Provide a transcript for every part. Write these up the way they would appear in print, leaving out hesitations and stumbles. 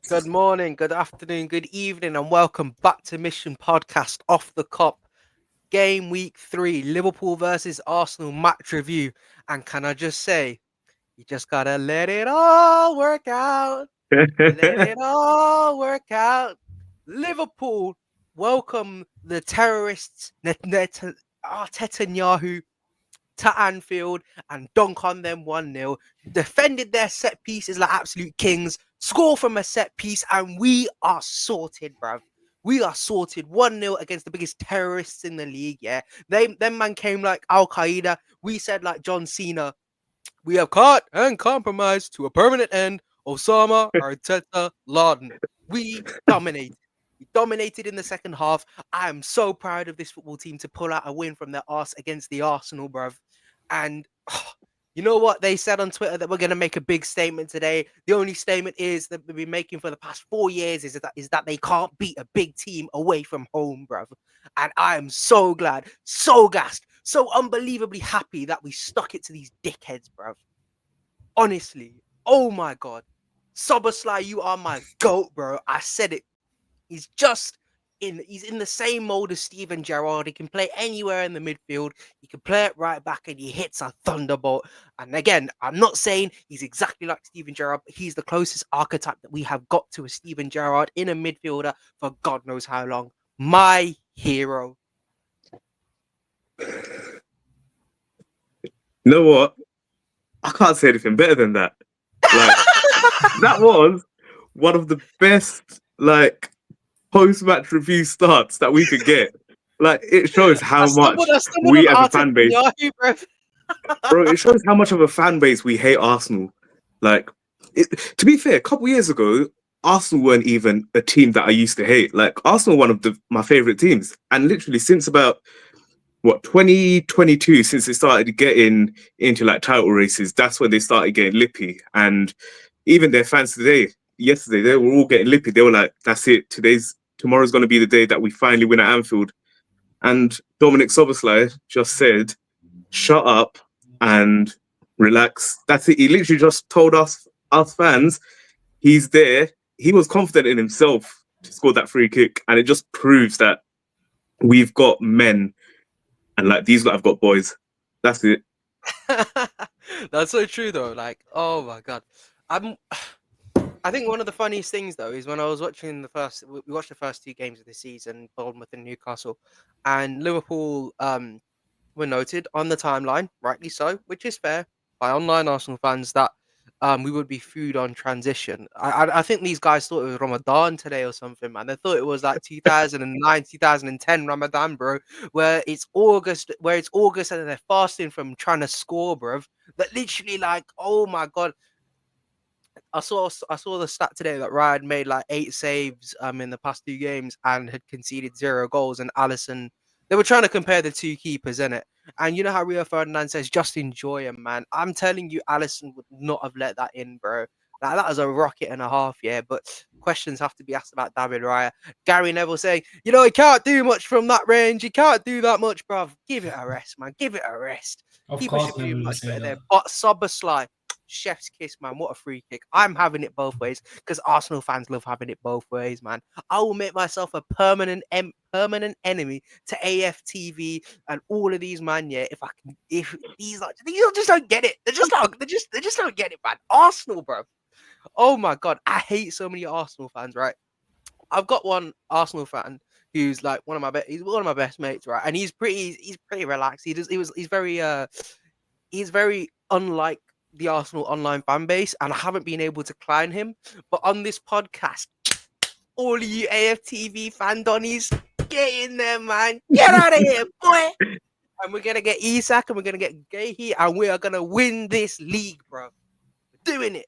Good morning, good afternoon, good evening, and welcome back to Mission Podcast Off the Cop. Game week 3, Liverpool versus Arsenal match review. And can I just say, you just gotta let it all work out. Let it all work out. Liverpool welcome the terrorists, Netanyahu, to Anfield and dunk on them 1-0. Defended their set pieces like absolute kings. Score from a set piece, and we are sorted, bruv. We are sorted 1-0 against the biggest terrorists in the league. Yeah, them man came like Al Qaeda. We said like John Cena. We have caught and compromised to a permanent end Osama Arteta Laden. We dominated. We dominated in the second half. I am so proud of this football team to pull out a win from their arse against the Arsenal, bruv. And you know what they said on Twitter, that we're going to make a big statement today. The only statement is that we've been making for the past 4 years is that they can't beat a big team away from home, bruv. And I am so glad, so gassed, so unbelievably happy that we stuck it to these dickheads, bruv. Honestly, oh my god, Soboslai, you are my goat, bro. I said it. He's just he's in the same mold as Steven Gerrard. He can play anywhere in the midfield. He can play it right back, and he hits a thunderbolt. And again, I'm not saying he's exactly like Steven Gerrard, but he's the closest archetype that we have got to a Steven Gerrard in a midfielder for God knows how long. My hero. You know what? I can't say anything better than that. Like that was one of the best post-match review starts that we could get. Like it shows how much we as a fan base, bro. It shows how much of a fan base we hate Arsenal. Like, to be fair, a couple years ago, Arsenal weren't even a team that I used to hate. Like Arsenal, one of my favorite teams, and literally since about 2022, since they started getting into like title races, that's when they started getting lippy. And even their fans yesterday, they were all getting lippy. They were like, "That's it. Tomorrow's going to be the day that we finally win at Anfield." And Dominic Soboslai just said, "Shut up and relax." That's it. He literally just told us fans, he's there. He was confident in himself to score that free kick, and it just proves that we've got men. And like these lot have got boys. That's it. That's so true though. Like, oh my god. I think one of the funniest things though is when I was watching we watched the first 2 games of the season, Bournemouth and Newcastle, and Liverpool were noted on the timeline, rightly so, which is fair, by online Arsenal fans that we would be food on transition. I think these guys thought it was Ramadan today or something, man. They thought it was like 2009, 2010 Ramadan, bro, where it's August, and they're fasting from trying to score, bro. That literally, like, oh my god. I saw the stat today that Ryan made like 8 saves in the past 2 games and had conceded 0 goals. And Allison, they were trying to compare the 2 keepers, in it. And you know how Rio Ferdinand says, just enjoy him, man. I'm telling you, Allison would not have let that in, bro. That was a rocket and a half, yeah. But questions have to be asked about David Raya. Gary Neville saying, he can't do much from that range. He can't do that much, bruv. Give it a rest, man. Give it a rest. Of Keeper course, should be Neville will much say better that. there. But Soboslai, chef's kiss, man. What a free kick. I'm having it both ways because Arsenal fans love having it both ways, man. I will make myself a permanent enemy to AFTV and all of these, man. Yeah, if these just don't get it. They just don't get it, man. Arsenal, bro. Oh my god, I hate so many Arsenal fans, right? I've got one Arsenal fan who's like he's one of my best mates, right? And he's pretty relaxed. He's very unlike the Arsenal online fan base, and I haven't been able to climb him. But on this podcast, all of you AFTV fan donnies, get in there, man. Get out of here, boy. And we're gonna get Isak and we're gonna get Gahey, and we are gonna win this league, bro. We're doing it.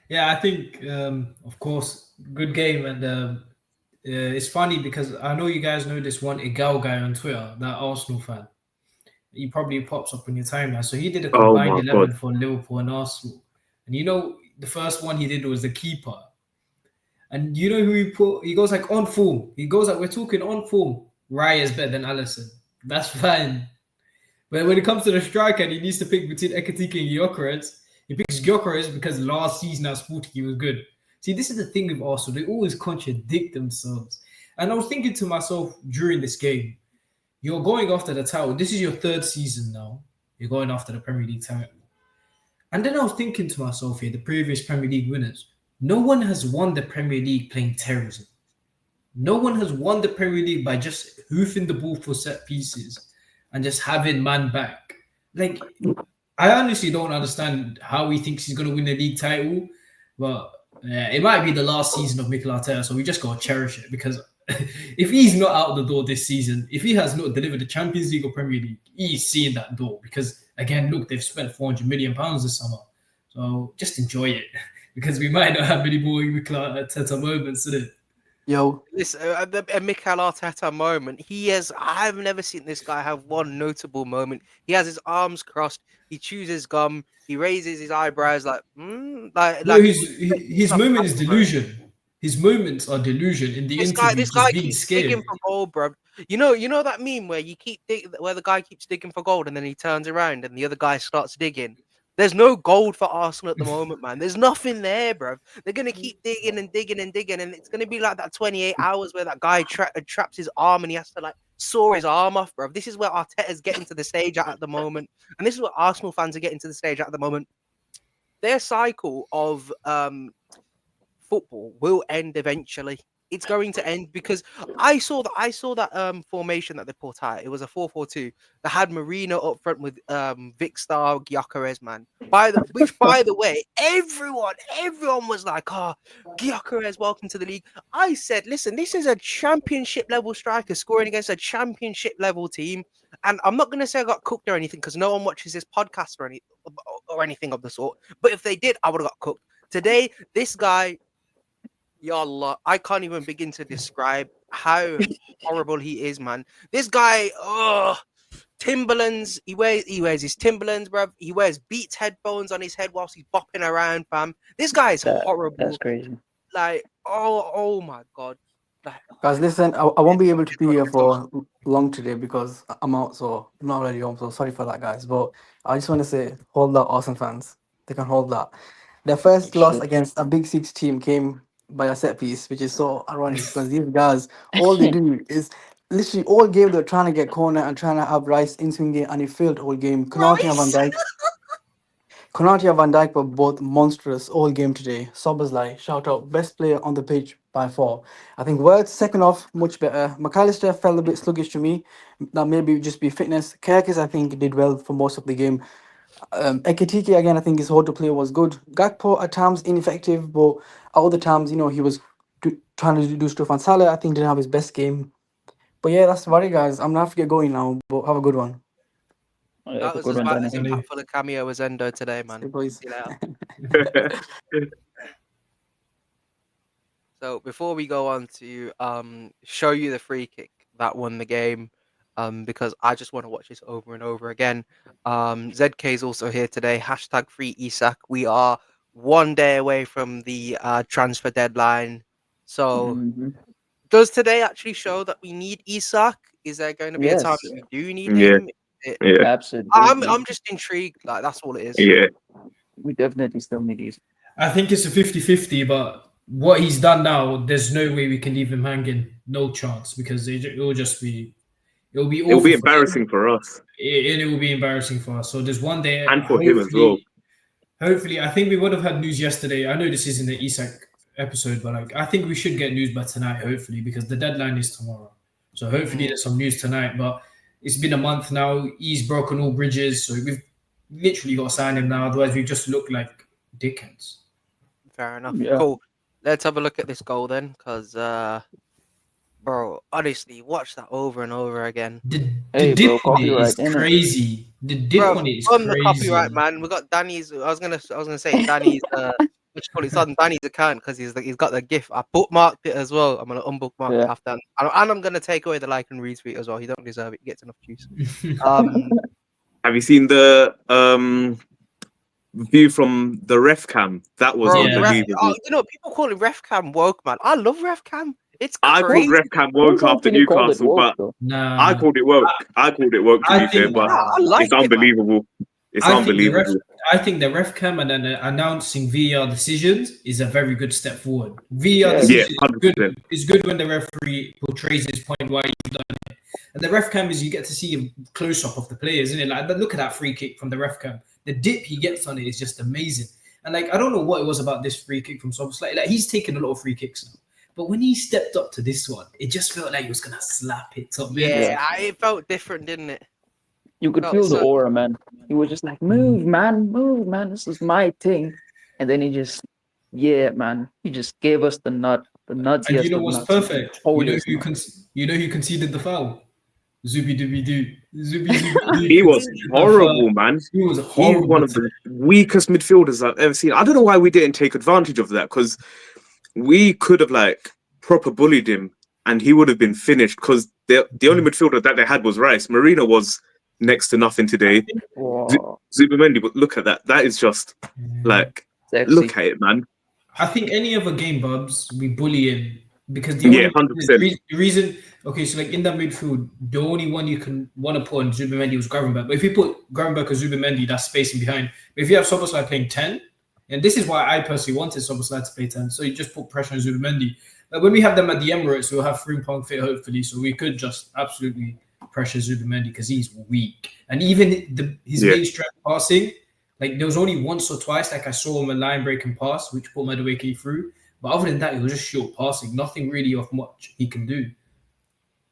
Yeah, I think, of course, good game. And it's funny because I know you guys know this one Igal guy on Twitter, that Arsenal fan. He probably pops up on your timeline. So he did a Oh combined my 11 god. for Liverpool and Arsenal. And the first one he did was the keeper. And you know who he put? He goes like on form. He goes like, we're talking on form. Raya is better than Allison. That's fine. But when it comes to the striker and he needs to pick between Ekitike and Gyökeres, He picks Gyökeres because last season at Sporting he was good. See, this is the thing with Arsenal. They always contradict themselves. And I was thinking to myself during this game, you're going after the title. This is your third season now. You're going after the Premier League title. And then I was thinking to myself here, the previous Premier League winners, no one has won the Premier League playing terrorism. No one has won the Premier League by just hoofing the ball for set pieces and just having man back. Like, I honestly don't understand how he thinks he's going to win the league title, but it might be the last season of Mikel Arteta, so we just got to cherish it because if he's not out the door this season, if he has not delivered the Champions League or Premier League, he's seeing that door because, again, look, they've spent £400 million this summer. So just enjoy it because we might not have many more Mikel Arteta moments in it. Yo, This a Mikel Arteta moment. I've never seen this guy have one notable moment. He has his arms crossed. He chews his gum. He raises his eyebrows like his moment is delusion. His moments are delusion in the interview. This guy being keeps scared. digging for gold, bro. You know that meme where where the guy keeps digging for gold and then he turns around and the other guy starts digging. There's no gold for Arsenal at the moment, man. There's nothing there, bro. They're gonna keep digging and digging and digging, and it's gonna be like that 28 hours where that guy traps his arm and he has to like saw his arm off, bro. This is where Arteta's getting to the stage at the moment, and this is what Arsenal fans are getting to the stage at the moment. Their cycle of football will end eventually. It's going to end because I saw that formation that they put out. It was a 4-4-2 that had Marino up front with Victor Gyökeres, man. By the way, everyone was like, "Oh, Gyökeres, welcome to the league." I said, "Listen, this is a championship level striker scoring against a championship level team." And I'm not going to say I got cooked or anything because no one watches this podcast or anything of the sort. But if they did, I would have got cooked. Today, this guy. Ya Allah, I can't even begin to describe how horrible he is, man. This guy, Timberlands, he wears his Timberlands, bruv. He wears Beats headphones on his head whilst he's bopping around, fam. This guy is horrible. That's crazy. Like, oh my God. Like, guys, listen, I won't be able to be here for long today because I'm out, so I'm not already home. So sorry for that, guys. But I just want to say, hold that, Arsenal fans. They can hold that. Their first loss against a Big Six team came by a set piece, which is so ironic because these guys, all they do is literally all game they're trying to get corner and trying to have Rice in swing game, and he failed all game. Konate and Van Dijk were both monstrous all game today. Sobersley, shout out, best player on the pitch by far. I think Word's second off, much better. McAllister felt a bit sluggish to me. That maybe just be fitness. Kerkis, I think, did well for most of the game. Ekitike, again, I think his hold to play was good. Gakpo at times ineffective, but at other times, he was trying to do stuff. And Salah, I think, didn't have his best game. But yeah, that's about it, guys. I'm going to have to get going now, but have a good one. that was about as impactful a cameo as Endo today, man. See you, boys. See you later. So before we go on to show you the free kick that won the game, because I just want to watch this over and over again. ZK is also here today. Hashtag free Isak. We are one day away from the transfer deadline. So does today actually show that we need Isak? Is there going to be a time that we do need him? Yeah. Absolutely. I'm just intrigued. Like, that's all it is. Yeah. We definitely still need these. I think it's a 50-50, but what he's done now, there's no way we can leave him hanging. No chance, because it'll be awful. It'll be embarrassing for us. It will be embarrassing for us. So there's one day, and for him as well. Hopefully, I think we would have had news yesterday. I know this isn't the Isak episode, but I think we should get news by tonight, hopefully, because the deadline is tomorrow. So hopefully there's some news tonight. But it's been a month now. He's broken all bridges, so we've literally got to sign him now. Otherwise, we just look like dickheads. Fair enough. Yeah. Cool. Let's have a look at this goal then, because, bro, honestly, watch that over and over again. The Hey, dip bro, on it copyright, is innit? crazy. The dip Bro, on it is on crazy. the copyright, man. We got Danny's. I was gonna say Danny's. What you call it? It's on Danny's account because he's got the GIF. I bookmarked it as well. I'm gonna unbookmark it after, and I'm gonna take away the like and retweet as well. He don't deserve it. He gets enough juice. Have you seen the view from the ref cam? That was Bro, unbelievable. people call it ref cam woke, man. I love ref cam. It's I crazy. called ref cam woke after Newcastle, but Nah, I called it woke. I called it woke to I be fair, think- but I like it's it, man. unbelievable. It's I think the ref, unbelievable. I think the ref cam and then announcing VAR decisions is a very good step forward. VAR Yeah. decision Yeah, 100%. is good when the referee portrays his point why you've done it. And the ref cam is you get to see a close up of the players, isn't it? Like look at that free kick from the ref cam. The dip he gets on it is just amazing. And like I don't know what it was about this free kick from Soboslai. Like he's taken a lot of free kicks now. But when he stepped up to this one, it just felt like he was gonna slap it top bins. Yeah, it felt different, didn't it? You could Felt feel the so- aura, man. He was just like, move, man. This is my thing. And then he just, yeah, man. He just gave us the nut, the And nuttiest you know of what's nuts. perfect? Holiest You nut. know who conceded the foul? Zubi Dubi Doo. Zubi Dubi Doo. He was conceded the horrible, foul. man. He was He's horrible. one of the weakest midfielders I've ever seen. I don't know why we didn't take advantage of that, because we could have like proper bullied him and he would have been finished, because the only midfielder that they had was Rice. Marino was next to nothing today. Wow. Zubimendi, but look at that. That is just like, Sexy. look at it, man. I think any other game, Bubs, we bully him because Yeah, 100%. the reason. Okay, so like in that midfield, the only one you can want to put on Zubimendi was Gravenberch. But if you put Gravenberch or Zubimendi, that's spacing behind. But if you have Soboslai playing 10, and this is why I personally wanted Soboslai to play 10, so you just put pressure on Zubimendi. But when we have them at the Emirates, we'll have Frimpong fit hopefully, so we could just absolutely pressure Zubimendi because he's weak. And even his main strength passing, like there was only once or twice like I saw him a line breaking pass, which put Madueke through. But other than that, it was just short passing. Nothing really of much he can do.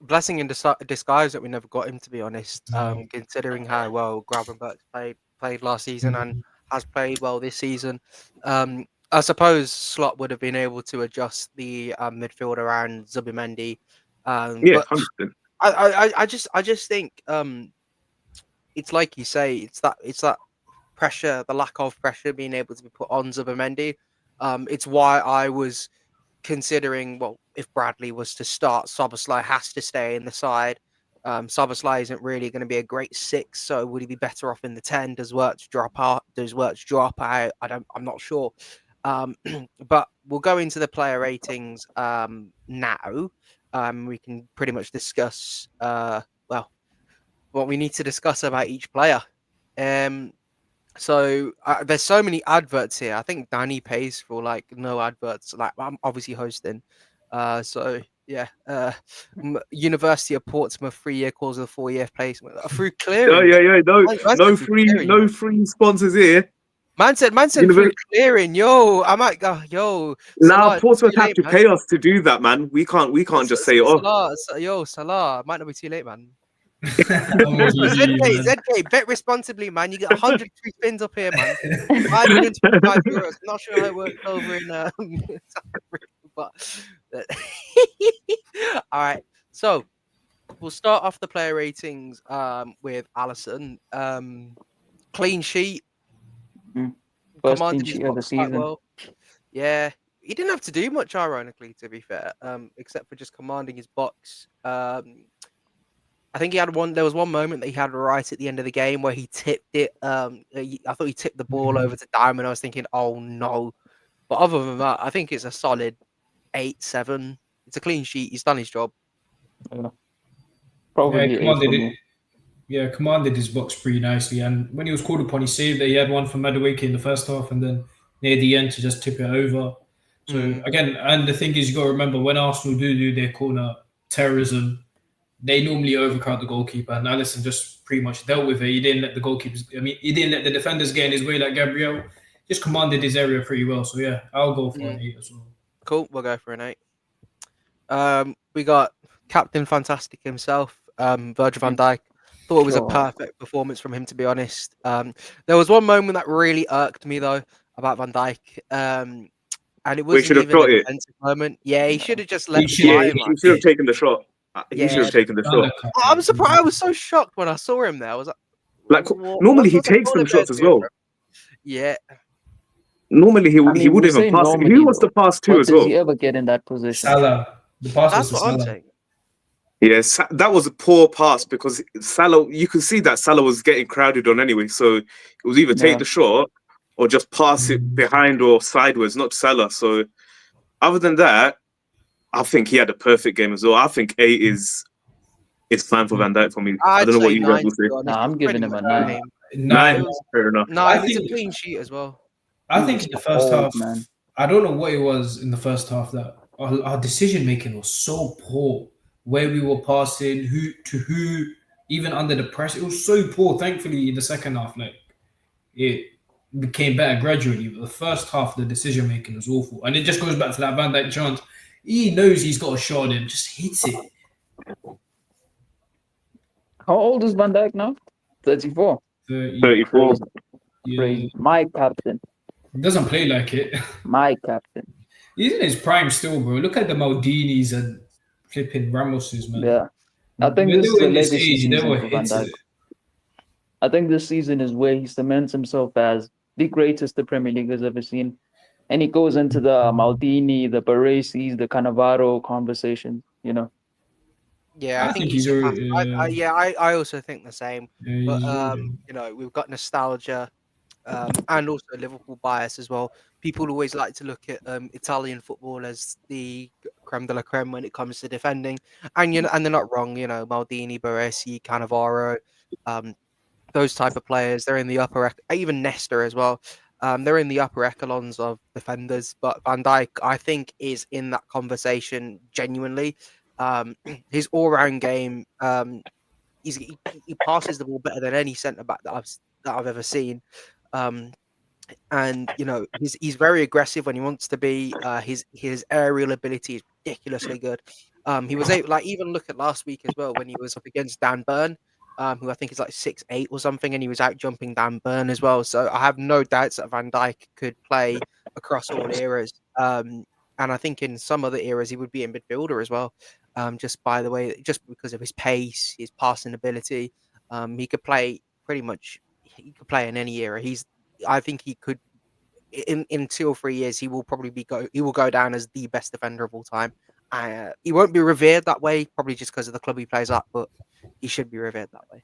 Blessing in disguise that we never got him, to be honest. No. Considering how well Gravenberch played last season and has played well this season. I suppose Slot would have been able to adjust the midfield around Zubimendi. Yeah, But 100%. I just think it's like you say, it's that pressure, the lack of pressure being able to be put on Zubimendi. It's why I was considering, well, if Bradley was to start, Soboslai has to stay in the side. Soboslai isn't really going to be a great 6, so would he be better off in the 10? Does Wirtz drop out? I'm not sure. But we'll go into the player ratings now. We can pretty much discuss what we need to discuss about each player. So there's so many adverts here. I think Danny pays for like no adverts. Like I'm obviously hosting. So yeah. University of Portsmouth 3-year calls with a 4-year placement through clearing. Yeah. Man said through clearing, No free sponsors here. Man said through clearing. Yo, I might go. Yo, Now Salah, Portsmouth too have late, to man. pay us to do that, man. We can't just say it off. Salah, might not be too late, man. I'm with you, man. ZK, bet responsibly, man. You get 100 free spins up here, man. 525 euros. I'm not sure how it works over in South Africa, but all right. So we'll start off the player ratings with Allison. Clean sheet. First Commanded clean his sheet of the box quite season. well. Yeah, he didn't have to do much, ironically, to be fair, except for just commanding his box. I think he had one. There was one moment that he had right at the end of the game where he tipped it. I thought he tipped the ball over to Diamond. I was thinking, oh no. But other than that, I think it's a solid 8-7. It's a clean sheet. He's done his job. Probably Yeah, 8 for me. commanded his box pretty nicely. And when he was called upon, he saved that he had one from Madueke in the first half, and then near the end to just tip it over. So again, and the thing is, you got to remember when Arsenal do their corner terrorism, they normally overcrowd the goalkeeper, and Alisson just pretty much dealt with it. He didn't let the goalkeepers. I mean, he didn't let the defenders get in his way like Gabriel. Just commanded his area pretty well. So yeah, I'll go for an 8 as well. Cool. We'll go for an 8. We got Captain Fantastic himself, Virgil van Dijk. Thought it was a perfect performance from him, to be honest. There was one moment that really irked me though about Van Dijk, and it wasn't even a defensive moment. Yeah, he should have just let. He should have taken the shot. He should have taken the shot. I'm surprised. I was so shocked when I saw him there. I was like normally he takes them shots as well. Yeah. Normally he would even pass. Who wants to pass too as well? Does he ever get in that position? Salah. The pass That's was what to I'm Salah. saying. Yes, that was a poor pass because Salah. You could see that Salah was getting crowded on anyway. So it was either take the shot or just pass it behind or sideways, not Salah. So other than that, I think he had a perfect game as well. I think 8 is fine for Van Dijk for me. I don't know what you guys will say. Nah, I'm giving him a 9. No, Nine, fair enough. No, I it needs a think clean sheet as well. I He think was in the first cold, half, man. I don't know what it was in the first half that our decision making was so poor. Where we were passing, who to who, even under the press, it was so poor. Thankfully, in the second half, like it became better gradually. But the first half, the decision making was awful, and it just goes back to that Van Dijk chance. He knows he's got a shot in him, just hits it. How old is Van Dijk now? 34. 30, 34. Crazy, yeah, crazy. My captain, he doesn't play like it. my captain. He's in his prime still, bro. Look at the Maldinis and flipping Ramoses, man. Yeah. I think When they this is were a in this legacy age, they season were for Van hitting Dijk. it. I think this season is where he cements himself as the greatest the Premier League has ever seen. And he goes into the Maldini, the Baresis, the Cannavaro conversation, you know. Yeah, I I think think he's he's surpassed. already. Yeah, I also think the same. But He's already. you know, we've got nostalgia, and also Liverpool bias as well. People always like to look at Italian football as the creme de la creme when it comes to defending, and you know, and they're not wrong. You know, Maldini, Baresi, Cannavaro, um, those type of players. They're in the even Nesta as well. They're in the upper echelons of defenders, but Van Dijk, I think, is in that conversation genuinely. His all-round game, he passes the ball better than any centre back that I've ever seen. Um, and you know he's very aggressive when he wants to be. His aerial ability is ridiculously good. He was able, like, even look at last week as well when he was up against Dan Burn, who I think is like 6'8" or something, and he was out jumping Dan Burn as well. So I have no doubts that Van Dijk could play across all eras. And I think in some other eras he would be in midfielder as well. Just by the way, just because of his pace, his passing ability, he could play pretty much. He could play in any era. I think he could in 2 or 3 years he will probably he will go down as the best defender of all time. He won't be revered that way, probably just because of the club he plays at, but he should be revered that way.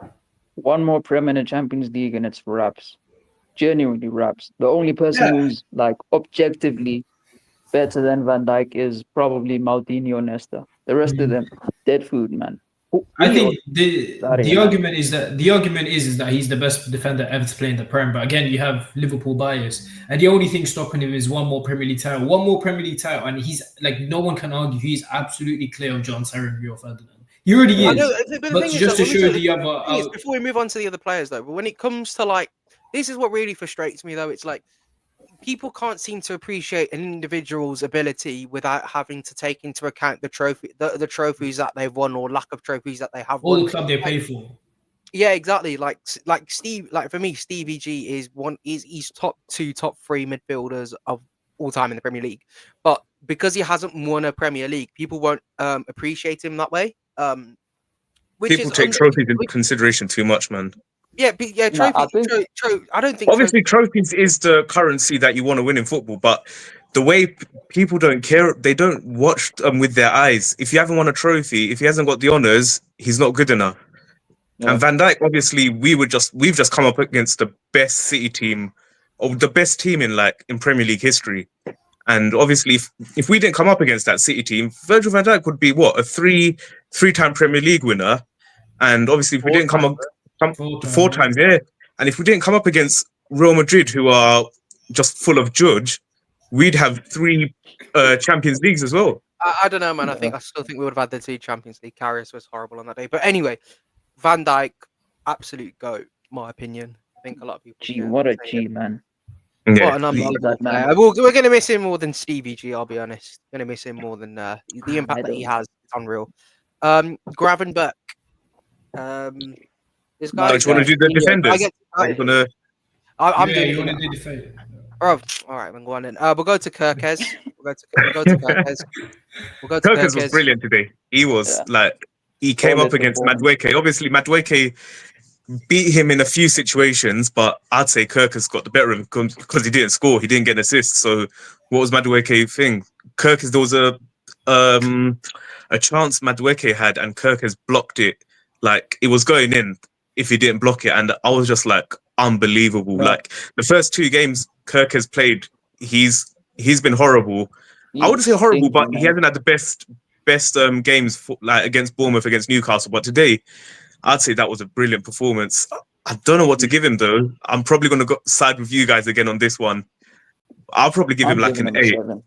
One more Premier in the Champions League and it's wraps. Genuinely wraps. The only person Yeah, who's like objectively better than Van Dijk is probably Maldini or Nesta. The rest of them, dead food, man. I Julio, think the sorry, the man. argument is that the argument is that he's the best defender ever to play in the Prem. But again, you have Liverpool bias, and the only thing stopping him is one more Premier League title, and he's like no one can argue he's absolutely clear of John Terry and Rio Ferdinand. He already I know, is. but the But thing is, just though, to when we show talk, the other, the thing is, before we move on to the other players, though, but when it comes to like, this is what really frustrates me, though. It's like people can't seem to appreciate an individual's ability without having to take into account the trophies that they've won or lack of trophies that they have all won. the club they play for. Yeah, exactly. Like Steve, like for me, Stevie G is he's top 2, top 3 midfielders of all time in the Premier League. But because he hasn't won a Premier League, people won't appreciate him that way. Which People is take trophies into consideration too much, man. yeah, No, I think I don't think Obviously, trophies is the currency that you want to win in football, but the way people don't care, they don't watch with their eyes. If you haven't won a trophy, if he hasn't got the honors, he's not good enough. yeah. And Van Dijk, obviously, we've just come up against the best City team, or the best team in Premier League history. And obviously, if we didn't come up against that City team, Virgil van Dijk would be what, a three-time Premier League winner. And obviously, if we didn't come up four times, yeah. And if we didn't come up against Real Madrid, who are just full of judge, we'd have 3 Champions Leagues as well. I don't know, man. I still think we would have had the 2 Champions League. Karius was horrible on that day. But anyway, Van Dijk, absolute GOAT, my opinion. I think a lot of people. Gee, what a G, man. What Yeah, an Love unbelievable that man. player. We're going to miss him more than Stevie G, I'll be honest. Going to miss him more than the impact that he has. It's unreal. Gravenberch. This guy. do you want to do the defenders? I'm I'm Yeah, doing you it. want to do the fate. Oh, all right, then go on then. We'll go to Kirkez. We'll go to Kirkez. We'll go to Kirkes was Kirkez. brilliant today. He was he came Solid up against performance. Madueke. Obviously, Madueke beat him in a few situations, but I'd say Kirkes got the better of him because he didn't score. He didn't get an assist. So what was Madueke thing? Kirkes, there was a chance Madueke had and Kirkes blocked it. Like, it was going in if he didn't block it. And I was just like, unbelievable. Yeah. Like, the first 2 games Kirkes played, he's been horrible. I wouldn't say horrible, but he hasn't had the best games against Bournemouth, against Newcastle. But today, I'd say that was a brilliant performance. I don't know what to give him though. I'm probably gonna side with you guys again on this one. I'll probably give him I'm like giving an him a 8. 7.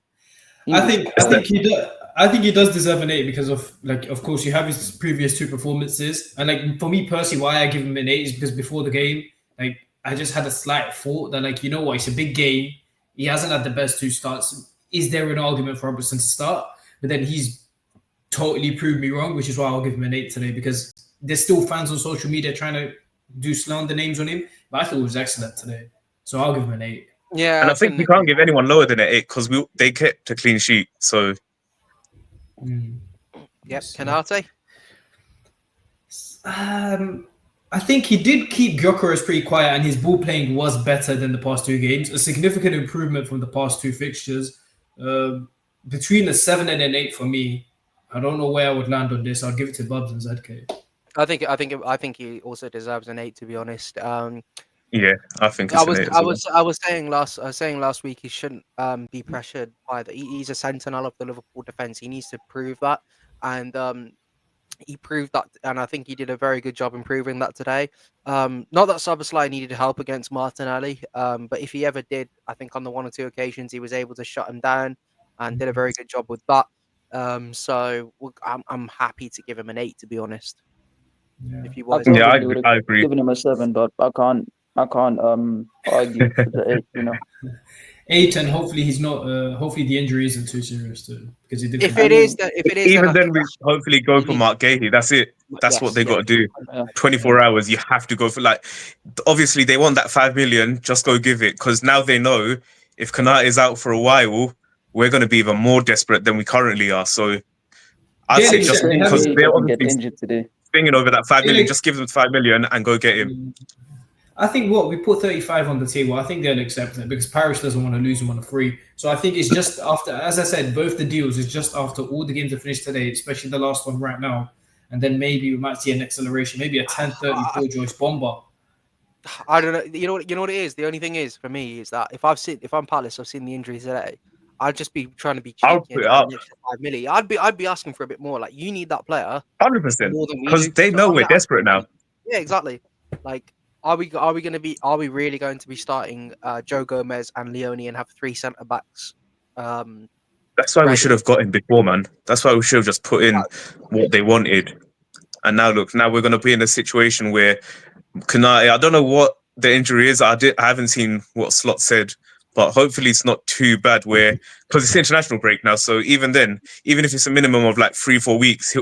He I was think trash. he does. I think he does deserve an 8 because of of course, you have his previous 2 performances, and for me personally, why I give him an 8 is because before the game, I just had a slight thought that you know what, it's a big game. He hasn't had the best 2 starts. Is there an argument for Robertson to start? But then he's totally proved me wrong, which is why I'll give him an 8 today because there's still fans on social media trying to do slander names on him. But I thought it was excellent today, so I'll give him an 8. Yeah, And I think couldn't you agree can't give anyone lower than an 8 because they kept a clean sheet. So Yep, So- Canate. I think he did keep Gyökeres pretty quiet, and his ball playing was better than the past 2 games. A significant improvement from the past 2 fixtures. Between a 7 and an 8 for me. I don't know where I would land on this. I'll give it to Bubs and ZK. I think he also deserves an 8, to be honest. yeah, I think it's an 8 as well. I was saying last week he shouldn't be pressured by he's a sentinel of the Liverpool defense. He needs to prove that, and he proved that, and I think he did a very good job improving that today. Not that Szoboszlai needed help against Martinelli, but if he ever did, I think on the 1 or 2 occasions he was able to shut him down and did a very good job with that. So I'm happy to give him an 8, to be honest. Yeah. If you I guys, Yeah, probably would I have agree. given him a 7, but I can't argue with the 8. 8, and hopefully he's not. Hopefully the injury isn't too serious too, because he did. if I it mean, is, then Even I then, think we hopefully go he for needs. Mark Gahey. That's it. That's what Yes, they got to do. Yeah. 24 hours, you have to go for obviously they want that 5 million, just go give it because now they know if Kanate is out for a while, we're going to be even more desperate than we currently are. So I'd say Galen just said they Praying haven't. because Gay they're doesn't get obviously injured today. singing over that 5 million, Galen- just give them 5 million and go get him. I think what we put 35 on the table. I think they'll accept it because Paris doesn't want to lose him on a free. So I think it's just after, as I said, both the deals is just after all the games are finished today, especially the last one right now, and then maybe we might see an acceleration, maybe a 10-34 Joyce bomber. I don't know. You know what it is. The only thing is for me is that if I'm Palace, I've seen the injuries today. I'd just be trying to be I'll cheeky put and it give up an extra 5 million. I'd be asking for a bit more. Like you need that player 100% more than we because do. they So know I'm we're gonna ask desperate for now. yeah, exactly. Like, are we really going to be starting Joe Gomez and Leone and have 3 centre backs? That's why we Ready. should have got him before, man. That's why we should have just put in what they wanted. And now look, now we're going to be in a situation where Kanate, I don't know what the injury is. I haven't seen what Slot said, but hopefully it's not too bad. Where because it's international break now, so even then, even if it's a minimum of like 3-4 weeks,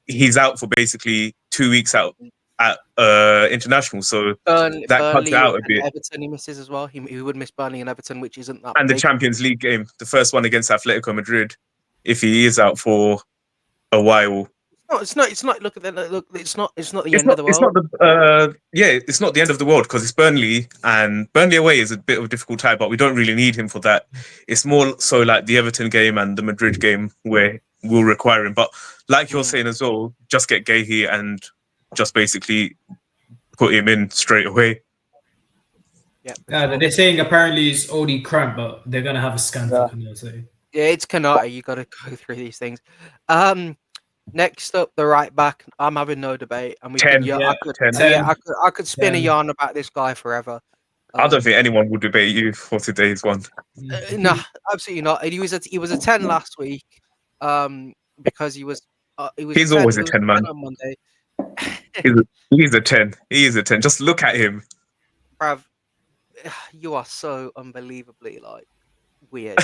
he's out for basically 2 weeks out at international. So that cuts it Burnley out a and bit. Everton he misses as well. He would miss Burnley and Everton, which isn't that And the big. Champions League game, the first one against Atletico Madrid, if he is out for a while. No, it's not. It's not. Look at that. Look, it's not. It's not the It's end of not. the It's world. not the. It's not the end of the world because it's Burnley, and Burnley away is a bit of a difficult tie, but we don't really need him for that. It's more so like the Everton game and the Madrid game where we'll require him. But like you're saying as well, just get Gahey and just basically put him in straight away. Yeah. Sure. They're saying apparently it's only cramp, but they're gonna have a scan Yeah. for Canate. Yeah, it's Kanata. You got to go through these things. Next up, the right back. I'm having no debate, and we 10, could. Yeah, yeah, I could. 10. Yeah, I could spin a 10. yarn about this guy forever. I don't think anyone would debate you for today's one. No, absolutely not. And he was a 10 last week, because he was He's a 10. always He a was 10, a man. 10 on Monday. He's a 10. He is a 10. Just look at him. Brav, you are so unbelievably weird.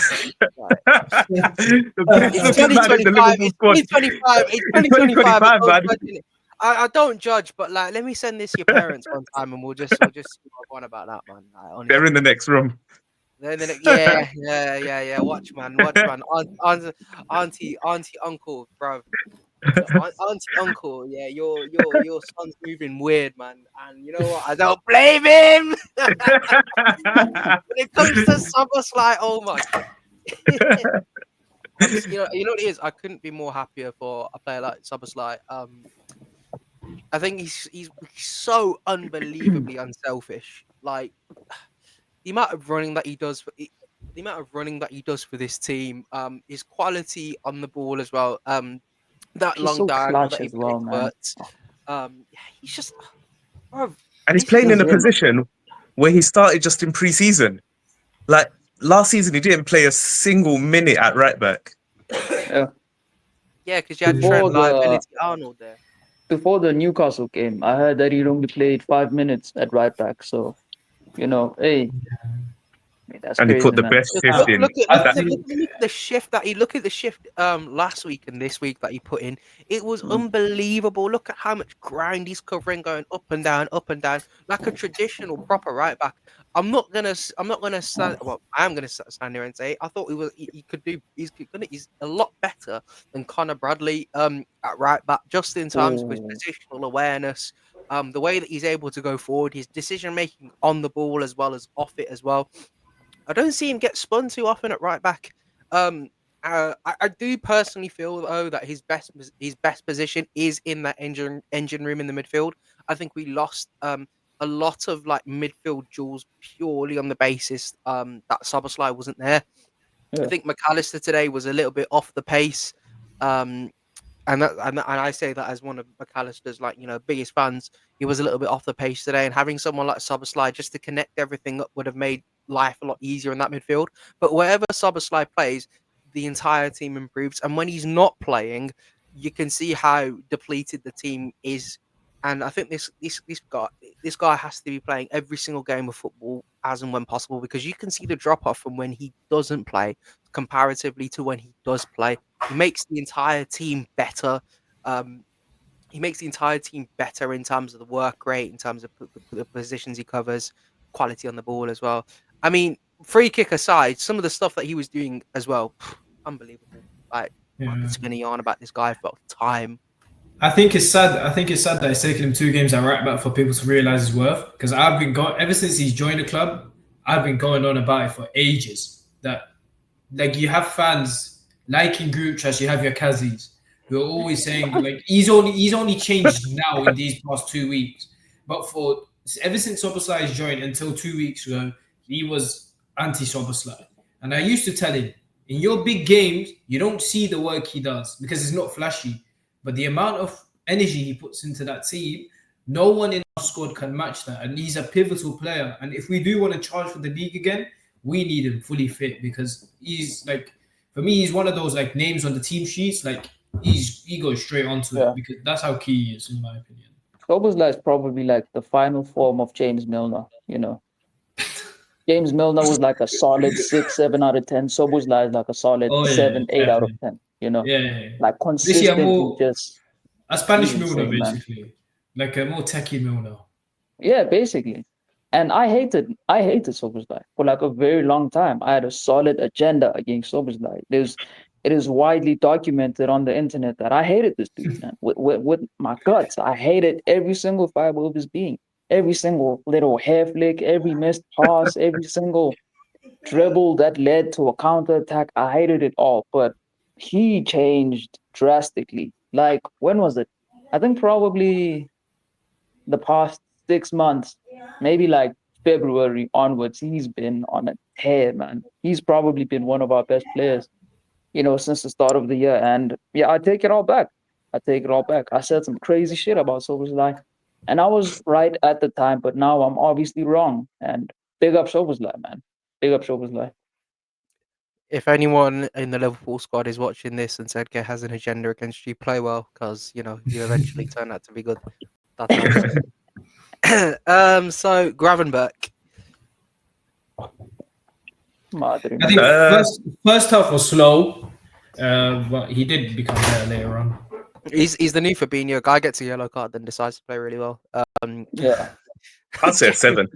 Like, The best it's looking man in the 2025. Liverpool It's squad. 2025. It's It's 2025. 2025, man. I don't judge, but let me send this to your parents one time, and we'll just go on about that, man. They're Honestly. in the next room. Yeah. Watch, man. Auntie, uncle, bro. Auntie, uncle. Yeah, your son's moving weird, man. And you know what? I don't blame him. When it comes to Szoboszlai, oh my. You know what it is. I couldn't be more happier for a player like Szoboszlai. I think he's so unbelievably unselfish. Like the amount of running that he does for this team, his quality on the ball as well. That He's long so diagonal clutch that he as well, man. converts. Yeah, he's just, bro, and he's This is playing the in a This is him. position where he started just in pre-season. Like last season, he didn't play a single minute at right back. Yeah. yeah, because you had Yeah. Trent Before the liability Arnold there. before the Newcastle game, I heard that he only played 5 minutes at right back. So, hey, that's And he put crazy, the man. best Look, shift look, in. look at I look at That the look think at the, look at the shift that he look at the shift last week and this week that he put in. It was Mm. unbelievable. Look at how much ground he's covering, going up and down, like a traditional proper right back. I'm not gonna stand. Well, I am gonna stand here and say I thought he could do. He's a lot better than Connor Bradley at right back, just in terms of his Ooh. positional awareness. The way that he's able to go forward, his decision making on the ball as well as off it as well. I don't see him get spun too often at right back. I do personally feel though that his best position is in that engine room in the midfield. I think we lost a lot of like midfield duels purely on the basis that Soboslai wasn't there. I Yeah. think McAllister today was a little bit off the pace. Um, and I say that as one of McAllister's biggest fans. He was a little bit off the pace today, and having someone like Soboslai just to connect everything up would have made life a lot easier in that midfield. But wherever Soboslai plays, the entire team improves. And when he's not playing, you can see how depleted the team is. And I think this guy has to be playing every single game of football as and when possible, because you can see the drop off from when he doesn't play comparatively to when he does play. He makes the entire team better. Um, he makes the entire team better in terms of the work rate, in terms of the positions he covers, quality on the ball as well. I mean, free kick aside, some of the stuff that he was doing as well, unbelievable. Like, I could yeah. spin a yarn about this guy for time. I think it's sad. I think it's sad that it's taken him 2 games at right back for people to realize his worth. Because I've been going ever since he's joined the club. I've been going on about it for ages. That like you have fans like in group chats, you have your Kazis who are always saying like he's only changed now in these past 2 weeks. But for ever since Soboslai has joined until 2 weeks ago, he was anti Soboslai. And I used to tell him, in your big games, you don't see the work he does because it's not flashy. But the amount of energy he puts into that team, no one in our squad can match that. And he's a pivotal player. And if we do want to charge for the league again, we need him fully fit because he's like, for me, he's one of those like names on the team sheets. Like he goes straight onto Yeah. it because that's how key he is, in my opinion. Szoboszlai is probably like the final form of James Milner. James Milner was like a solid 6, 7 out of 10. Szoboszlai is like a solid Oh yeah, 7, 8 out of definitely. 10. Yeah. Like Basically, consistently just a Spanish he's Milner, insane, man. basically, like a more techie Milner. Yeah, basically. And I hated Szoboszlai for like a very long time. I had a solid agenda against Szoboszlai. It is widely documented on the internet that I hated this dude, man. With my guts. I hated every single fiber of his being. Every single little hair flick, every missed pass, every single dribble that led to a counterattack. I hated it all. But he changed drastically. Like, when was it? I think probably the past 6 months, maybe like February onwards, he's been on a tear, man. He's probably been one of our best players, since the start of the year. And yeah, I take it all back. I take it all back. I said some crazy shit about Soboslai, and I was right at the time, but now I'm obviously wrong. And big up Soboslai, man. Big up Soboslai. If anyone in the Liverpool squad is watching this and Sedge has an agenda against you, play well, because you eventually turn out to be good. That's all I'm saying. So Gravenberch. Madre I think mia. first half was slow, but he did become better later on. He's the new Fabinho. Guy gets a yellow card, then decides to play really well. Yeah. I'd say a 7.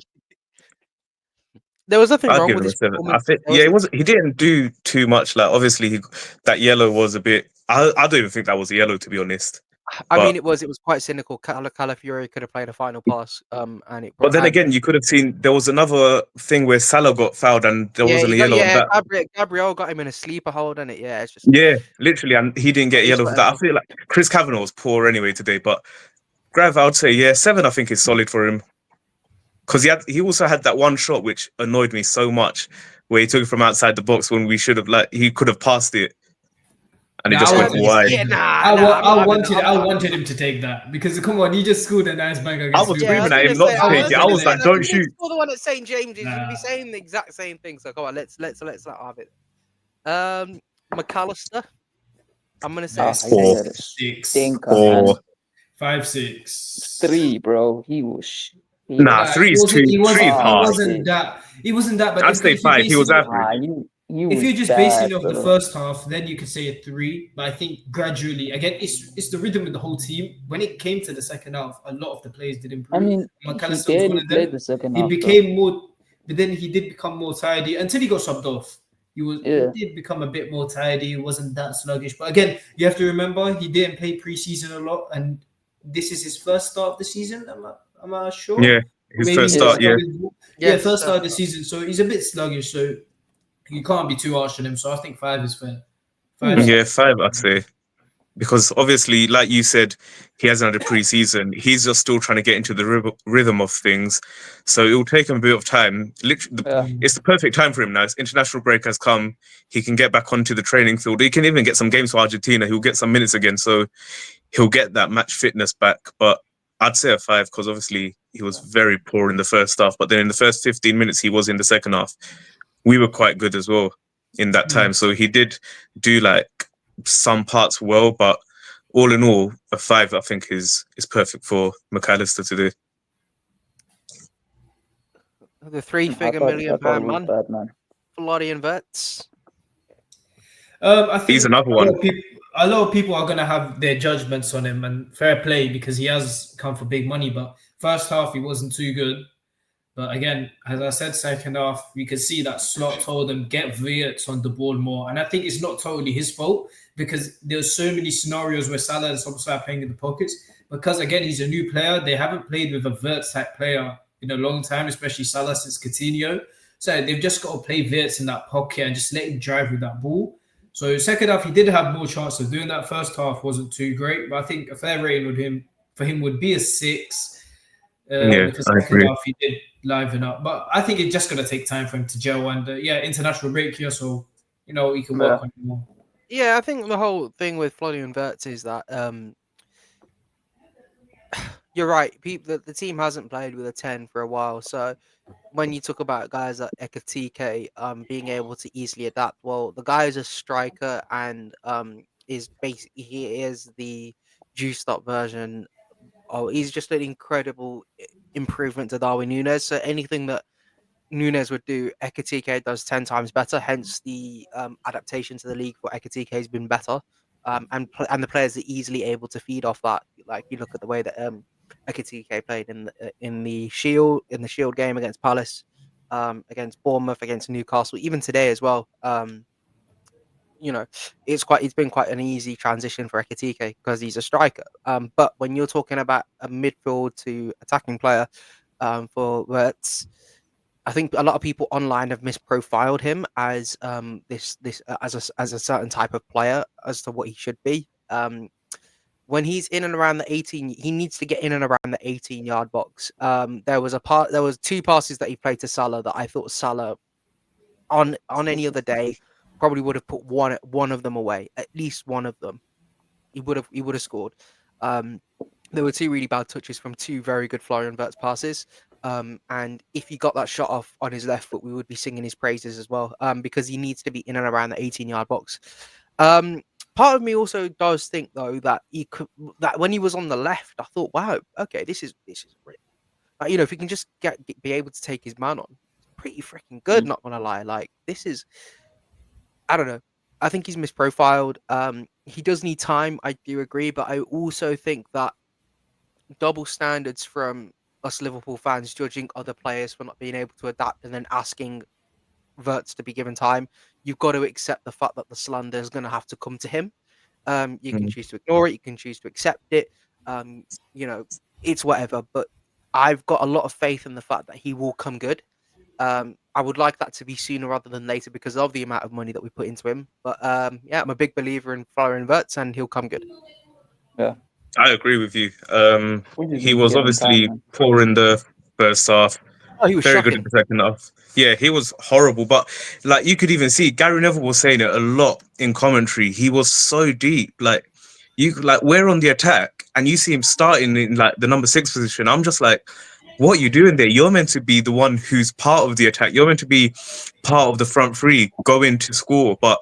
There was nothing I'd wrong give with him a his 7. I performance. think, There yeah, was it was. He didn't do too much. Like, obviously, that yellow was a bit. I don't even think that was a yellow, to be honest. I mean, But it was quite cynical. Calafiori could have played a final pass, and it. but then And again, you could have seen there was another thing where Salah got fouled and there yeah, wasn't he a got yellow on that. Gabriel got him in a sleeper hold, and it. Yeah, it's just Yeah, literally, and he didn't get it's yellow for that. I whatever. feel like Chris Kavanagh was poor anyway today, but Grav, I would say 7. I think is solid for him because he also had that one shot which annoyed me so much, where he took it from outside the box when we should have he could have passed it, and it Nah, just I went wanted, wide. Yeah, I, nah, wa- I'm not having that. I'm I not having wanted that. him to take that because come on, he just scored a nice banger I against was Yeah, I Liverpool. was screaming at gonna him not say, to I I take was it. I gonna was say, like, wanted like, don't he did shoot. score the one at St James's. You're gonna be Nah. saying the exact same thing. So come on, let's have it. McAllister. I'm gonna say a Ah, he Four. had a 6, stinker, Four. man. 5, 6. 3, bro. He Nah, Nah, was three is too. Three is ah, he hard. wasn't that. He wasn't that. But I'd say if you're five. He was basing off, average. nah, he if was you're just bad, basing off the bro. first half, then you could say a 3. But I think gradually, again, it's the rhythm of the whole team. When it came to the second half, a lot of the players did I improve. mean, he McAllister was one barely of them. played the second He half, though. became more, but then he did become more tidy until he got subbed off. He Yeah. did become a bit more tidy. He wasn't that sluggish. But again, you have to remember he didn't play preseason a lot, and this is his first start of the season. Am I sure? Yeah, Or his maybe first he just start. Yeah. Yeah, started. Yeah, yes. first start of the season. So he's a bit sluggish. So you can't be too harsh on him. So I think 5 is fair. 5, Yeah. yeah, 6. five. I'd say. Because obviously, like you said, he hasn't had a preseason. He's just still trying to get into the rhythm of things, so it will take him a bit of time. Literally, Yeah. it's the perfect time for him now. His international break has come. He can get back onto the training field. He can even get some games for Argentina. He'll get some minutes again, so he'll get that match fitness back. But I'd say a five because obviously he was very poor in the first half. But then in the first 15 minutes, he was in the second half. We were quite good as well in that time. So he did do like some parts well, but all in all, a five I think is perfect for McAllister to do. The three-figure I million thought it pound was man, bad, man. Florian Wirtz. I He's think another one. a lot of people are gonna have their judgments on him, and fair play because he has come for big money. But first half he wasn't too good. But again, as I said, second half you can see that Slot told him get Wirtz on the ball more, and I think it's not totally his fault because there's so many scenarios where Salah is obviously playing in the pockets. Because again, he's a new player. They haven't played with a Wirtz type player in a long time, especially Salah since Coutinho. So they've just got to play Wirtz in that pocket and just let him drive with that ball. So second half, he did have more chance of doing that. First half wasn't too great, but I think a fair rating for him would be a 6 Yeah, because I second agree. half he did liven up. But I think it's just going to take time for him to gel. And international break here, so he can work Yeah. on it more. Yeah, I think the whole thing with Florian Wirtz is that you're right. The team hasn't played with a 10 for a while, so when you talk about guys like Ekatike being able to easily adapt, well, the guy is a striker and is basically he is the juiced up version. Oh, he's just an incredible improvement to Darwin Nunes. So anything that Nunes would do, Ekatike does 10 times better. Hence, the adaptation to the league for Ekatike has been better. And the players are easily able to feed off that. Like you look at the way that Ekatike played in the Shield game against Palace, against Bournemouth, against Newcastle, even today as well. It's been quite an easy transition for Ekatike because he's a striker. But when you're talking about a midfield to attacking player, for Wirtz, I think a lot of people online have misprofiled him as this as a certain type of player as to what he should be. When he's in and around the 18, he needs to get in and around the 18-yard box. There was two passes that he played to Salah that I thought Salah on any other day probably would have put one of them away, at least one of them. He would have scored. There were two really bad touches from two very good Florian Wirtz passes. And if he got that shot off on his left foot, we would be singing his praises as well. Because he needs to be in and around the 18-yard box. Part of me also does think though that that when he was on the left, I thought, wow, okay, this is great. If he can just be able to take his man on, it's pretty freaking good. Not gonna lie, like this is, I don't know. I think he's misprofiled. He does need time. I do agree, but I also think that double standards from us Liverpool fans judging other players for not being able to adapt and then asking Verts to be given time. You've got to accept the fact that the slander is going to have to come to him. You can Mm. choose to ignore it. You can choose to accept it. Um, you know, it's whatever. But I've got a lot of faith in the fact that he will come good. I would like that to be sooner rather than later because of the amount of money that we put into him. But yeah, I'm a big believer in Florian Wirtz and he'll come good. Yeah. I agree with you. We just He need to was give him time, obviously man. poor in the first half. Oh, he was Very good in shocking. the second half. Yeah, he was horrible. But like you could even see Gary Neville was saying it a lot in commentary. He was so deep. Like we're on the attack and you see him starting in like the number 6 position. I'm just like, what are you doing there? You're meant to be the one who's part of the attack. You're meant to be part of the front three going to score. But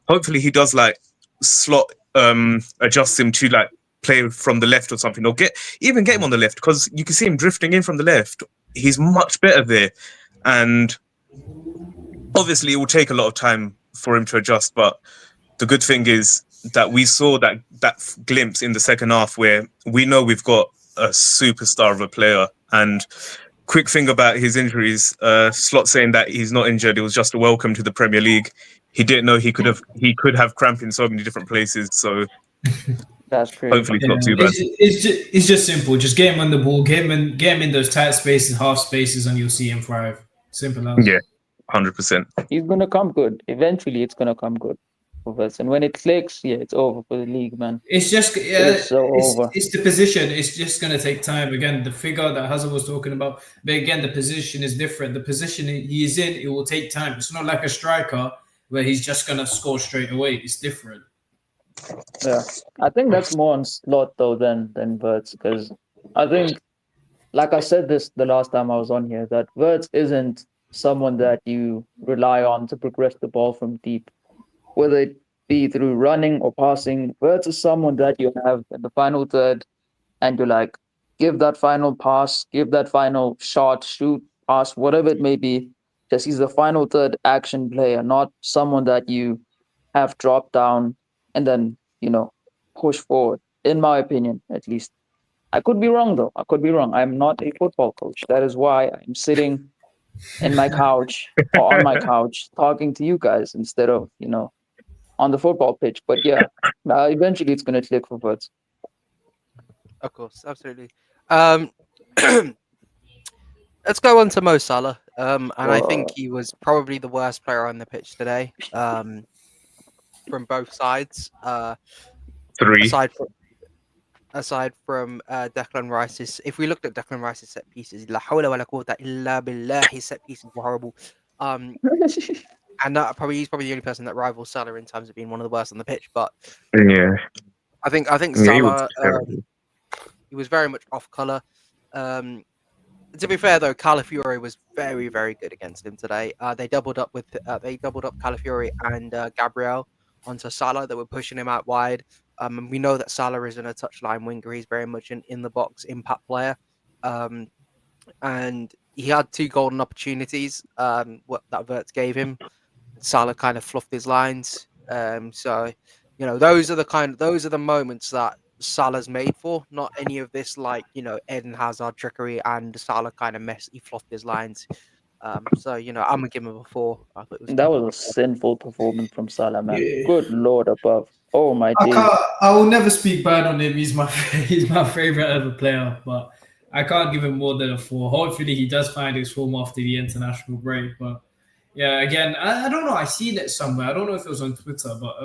hopefully he does like slot adjust him to like play from the left or something, or get him on the left, because you can see him drifting in from the left. He's much better there. And obviously it will take a lot of time for him to adjust, but the good thing is that we saw that glimpse in the second half where we know we've got a superstar of a player. And quick thing about his injuries, Slot saying that he's not injured, it was just a welcome to the Premier League. He didn't know he could have cramp in so many different places, so That's crazy. hopefully it's Yeah, not too bad. it's just simple. Just get him on the ball, get him in those tight spaces, half spaces, and you'll see him thrive. Simple as. Yeah, 100%. He's gonna come good. Eventually, it's gonna come good for us. And when it clicks, yeah, it's over for the league, man. It's just It's so over. it's the position. It's just gonna take time. Again, the figure that Hazard was talking about, but again, the position is different. The position he is in, it will take time. It's not like a striker where he's just gonna score straight away. It's different. Yeah, I think that's more on Slot though than Verts, because I think, like I said this the last time I was on here, that Verts isn't someone that you rely on to progress the ball from deep, whether it be through running or passing. Verts is someone that you have in the final third, and you like give that final pass, give that final shot, shoot, pass, whatever it may be. Just he's the final third action player, not someone that you have dropped down and then, push forward. In my opinion, at least. I could be wrong though. I could be wrong. I'm not a football coach. That is why I'm sitting in my couch or on my couch talking to you guys instead of, on the football pitch. But yeah, eventually it's going to click for Verts. Of course, absolutely. Let's go on to Mo Salah. And I think he was probably the worst player on the pitch today. From both sides. 3. Aside from Declan Rice's, if we looked at Declan Rice's set pieces, la hawla wa la quwwata illa billah, his set pieces were horrible. And he's probably the only person that rivals Salah in terms of being one of the worst on the pitch. But Yeah. I think Yeah, he was Salah, terrible. he was very much off color. To be fair though, Calafiori was very, very good against him today. They doubled up Calafiori and Gabriel onto Salah. They were pushing him out wide. And we know that Salah isn't a touchline winger. He's very much an in the box impact player. And he had 2 golden opportunities. What that Verts gave him, Salah kind of fluffed his lines. So those are the moments that Salah's made for, not any of this Eden Hazard trickery and Salah kind of he fluffed his lines. So I'm gonna give him a 4. I thought it was That was a sinful performance from Salah, man. Yeah. Good Lord above. Oh my days. I will never speak bad on him. He's my favorite ever player, but I can't give him more than a 4. Hopefully, he does find his form after the international break. But yeah, again, I don't know. I seen it somewhere. I don't know if it was on Twitter, but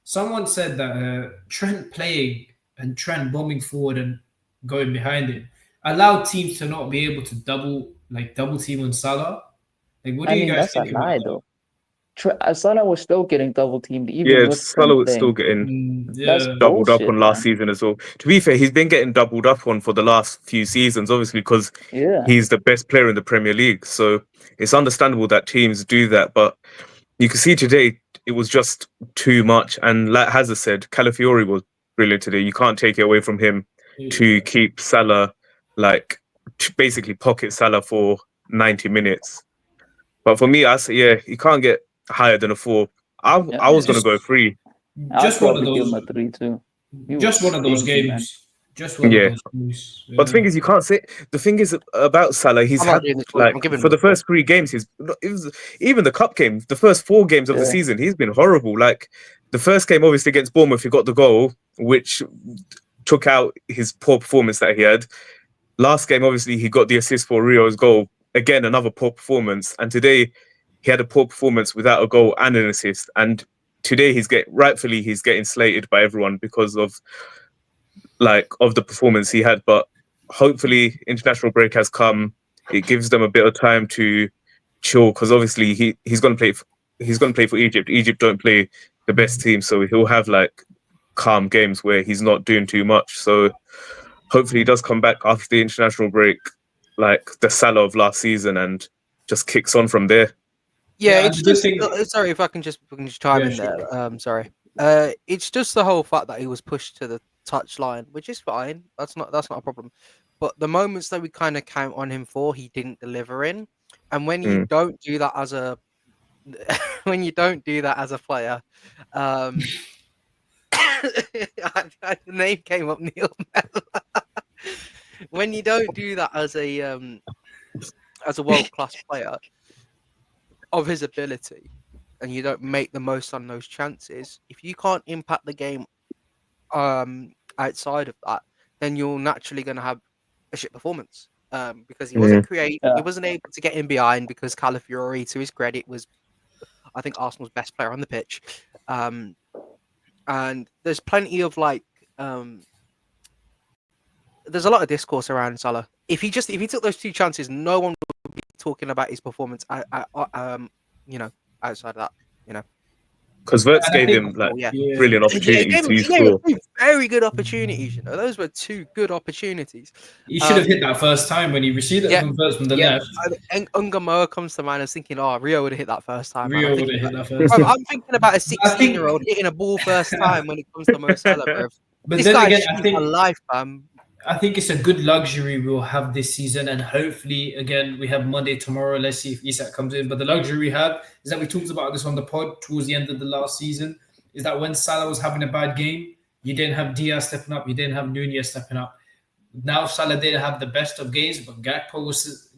someone said that Trent playing and Trent bombing forward and going behind him allowed teams to not be able to double team on Salah. Like, what do you guys that's a think about lie that? though. Salah was still getting double teamed even Yeah, with Salah Trent was playing. still getting That's Yeah. doubled up bullshit, on last man. season as well. To be fair, he's been getting doubled up on for the last few seasons, obviously, because Yeah. he's the best player in the Premier League. So it's understandable that teams do that. But you can see today it was just too much. And like Hazard said, Calafiori was brilliant today. You can't take it away from him to keep Salah, to basically pocket Salah for 90 minutes. But for me, I say, yeah, you can't get higher than a 4. I was going to go 3. Just I'd one of probably give him those. a 3 too. He Just was one of those stinky, man. games. Just one Yeah. of those games. But the thing is, you can't say. The thing is about Salah, he's I'm not had doing this one. I'm giving for him the a 4. first 3 games, even the cup game, the first 4 games of the Yeah. season, he's been horrible. Like the first game, obviously against Bournemouth, he got the goal, which took out his poor performance that he had. Last game, obviously, he got the assist for Rio's goal. Again, another poor performance. And today, he had a poor performance without a goal and an assist. And today, he's getting slated by everyone because of the performance he had. But hopefully, international break has come. it gives them a bit of time to chill because obviously he's going to play. He's going to play for Egypt. Egypt don't play the best team, so he'll have like calm games where he's not doing too much. So hopefully he does come back after the international break, like the Salah of last season, and just kicks on from there. Yeah, Yeah, it's and the good just thing. sorry if I can just chime Yeah, in sure. there. Sorry. It's just the whole fact that he was pushed to the touchline, which is fine. That's not a problem. But the moments that we kind of count on him for, he didn't deliver in. And when you Mm. don't do that as a when you don't do that as a player, the name came up, Neil. When you don't do that as a world class player of his ability, and you don't make the most on those chances, if you can't impact the game outside of that, then you're naturally going to have a shit performance. Because he wasn't he Yeah. wasn't able to get in behind because Calafiori, to his credit, was I think Arsenal's best player on the pitch. And there's plenty of there's a lot of discourse around Salah. If he took those two chances, no one would be talking about his performance. Outside of that, you know. Because Verts And I gave think, him like Yeah. yeah, brilliant Yeah, opportunities to he gave him score. two very good opportunities. You know, those were two good opportunities. he should have hit that first time when he received it Yeah, from first from the yeah. left. Ungamoa comes to mind. I was thinking, oh, Rio would have hit that first time, man. Rio would have hit that first Bro, time. I'm thinking about a I think, 16-year-old hitting a ball first time when it comes to Mo Salah, bro. but This then guy's again, changed my life, fam. I think it's a good luxury we'll have this season, and hopefully, again, we have Monday tomorrow. Let's see if Isak comes in. But the luxury we have is that we talked about this on the pod towards the end of the last season. Is that when Salah was having a bad game, you didn't have Diaz stepping up, you didn't have Nunez stepping up. Now Salah didn't have the best of games, but Gakpo was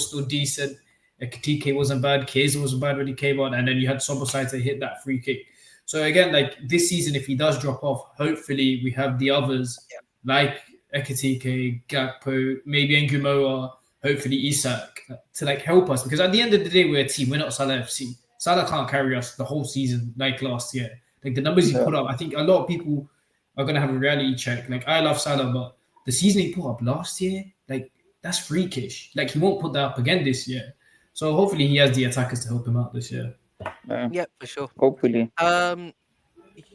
still decent. Ekitike wasn't bad. Chiesa wasn't bad when he came on, and then you had Szoboszlai to hit that free kick. So again, like this season, if he does drop off, hopefully we have the others like Ekitike, Gakpo, maybe Ngumoa, hopefully Isak to like help us, because at the end of the day we're a team. We're not Salah FC. Salah can't carry us the whole season like last year. Like the numbers he put up, I think a lot of people are gonna have a reality check. Like I love Salah, but the season he put up last year, like that's freakish. Like he won't put that up again this year. So hopefully he has the attackers to help him out this year. Yeah, for sure. Hopefully.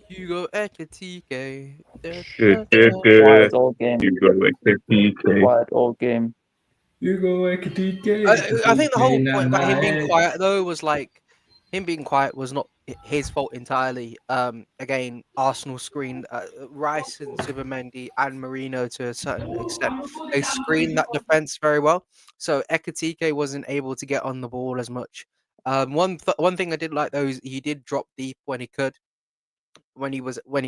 Hugo Ekitike. Quiet all game. Ekitike. Quiet all game. Hugo Ekitike. I think the whole point about him being quiet though was like him being quiet was not his fault entirely. Again, Arsenal screened Rice and Zubimendi and Marino to a certain extent. They screened that defense very well, so Ekitike wasn't able to get on the ball as much. One thing I did like though is he did drop deep when he could. When he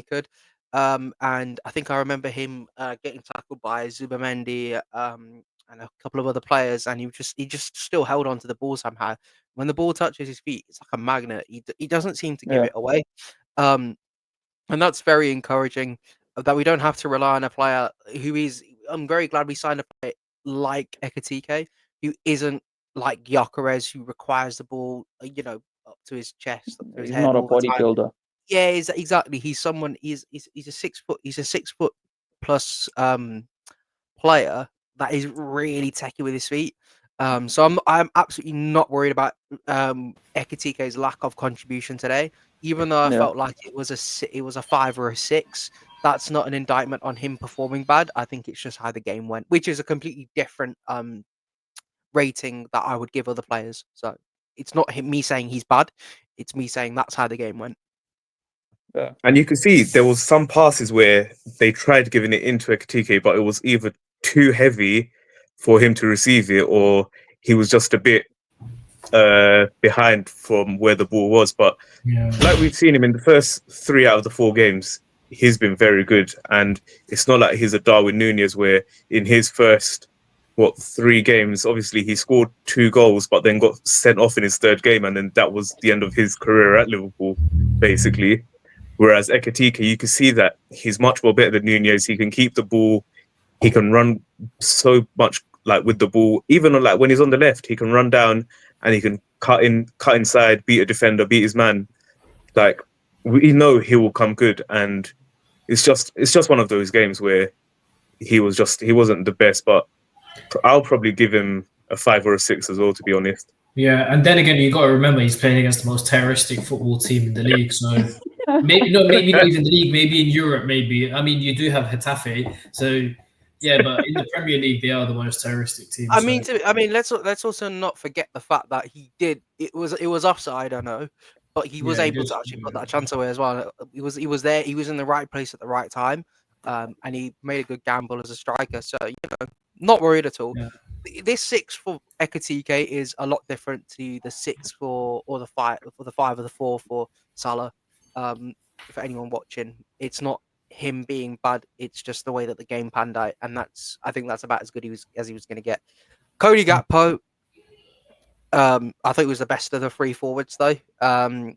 could. And I think I remember him getting tackled by Zubimendi and a couple of other players, and he just still held on to the ball somehow. When the ball touches his feet, it's like a magnet. He doesn't seem to give Yeah. it away, and that's very encouraging. That we don't have to rely on a player who is. I'm very glad we signed a player like Ekitike, who isn't like Gyökeres, who requires the ball, up to his chest, up to his He's head not a all the time. bodybuilder. Yeah, exactly. He's someone. He's a 6 foot. He's a 6 foot plus player that is really techy with his feet. So I'm absolutely not worried about Ekitike's lack of contribution today. Even though I Yeah. felt like it was a 5 or a 6. That's not an indictment on him performing bad. I think it's just how the game went, which is a completely different rating that I would give other players. So it's not me saying he's bad. It's me saying that's how the game went. And you can see there was some passes where they tried giving it into Ekitike, but it was either too heavy for him to receive it, or he was just a bit behind from where the ball was. But like we've seen him in the first 3 out of the 4 games, he's been very good. And it's not like he's a Darwin Nunez where in his first 3 games, obviously he scored 2 goals, but then got sent off in his 3rd game, and then that was the end of his career at Liverpool, basically. Whereas Ekitike, you can see that he's much more better than Nunez. He can keep the ball. He can run so much like with the ball. Even like when he's on the left, he can run down and he can cut inside, beat a defender, beat his man. Like we know he will come good, and it's just one of those games where he wasn't the best. But I'll probably give him a 5 or a 6 as well, to be honest. Yeah, and then again, you got to remember he's playing against the most terroristic football team in the league. So maybe not even the league, maybe in Europe, maybe. I mean, you do have Getafe, so yeah, but in the Premier League, they are the most terroristic team. I mean, let's also not forget the fact that he did. It was offside, I know, but he was Yeah, he able did. to actually put that chance away as well. He was there. He was in the right place at the right time, and he made a good gamble as a striker. So not worried at all. Yeah. This 6 for Ekitike is a lot different to the 6 for or the 5 or the 4 for Salah. For anyone watching, it's not him being bad. It's just the way that the game panned out, and I think that's about as good as he was going to get. Cody Gakpo, I think he was the best of the 3 forwards though. I'm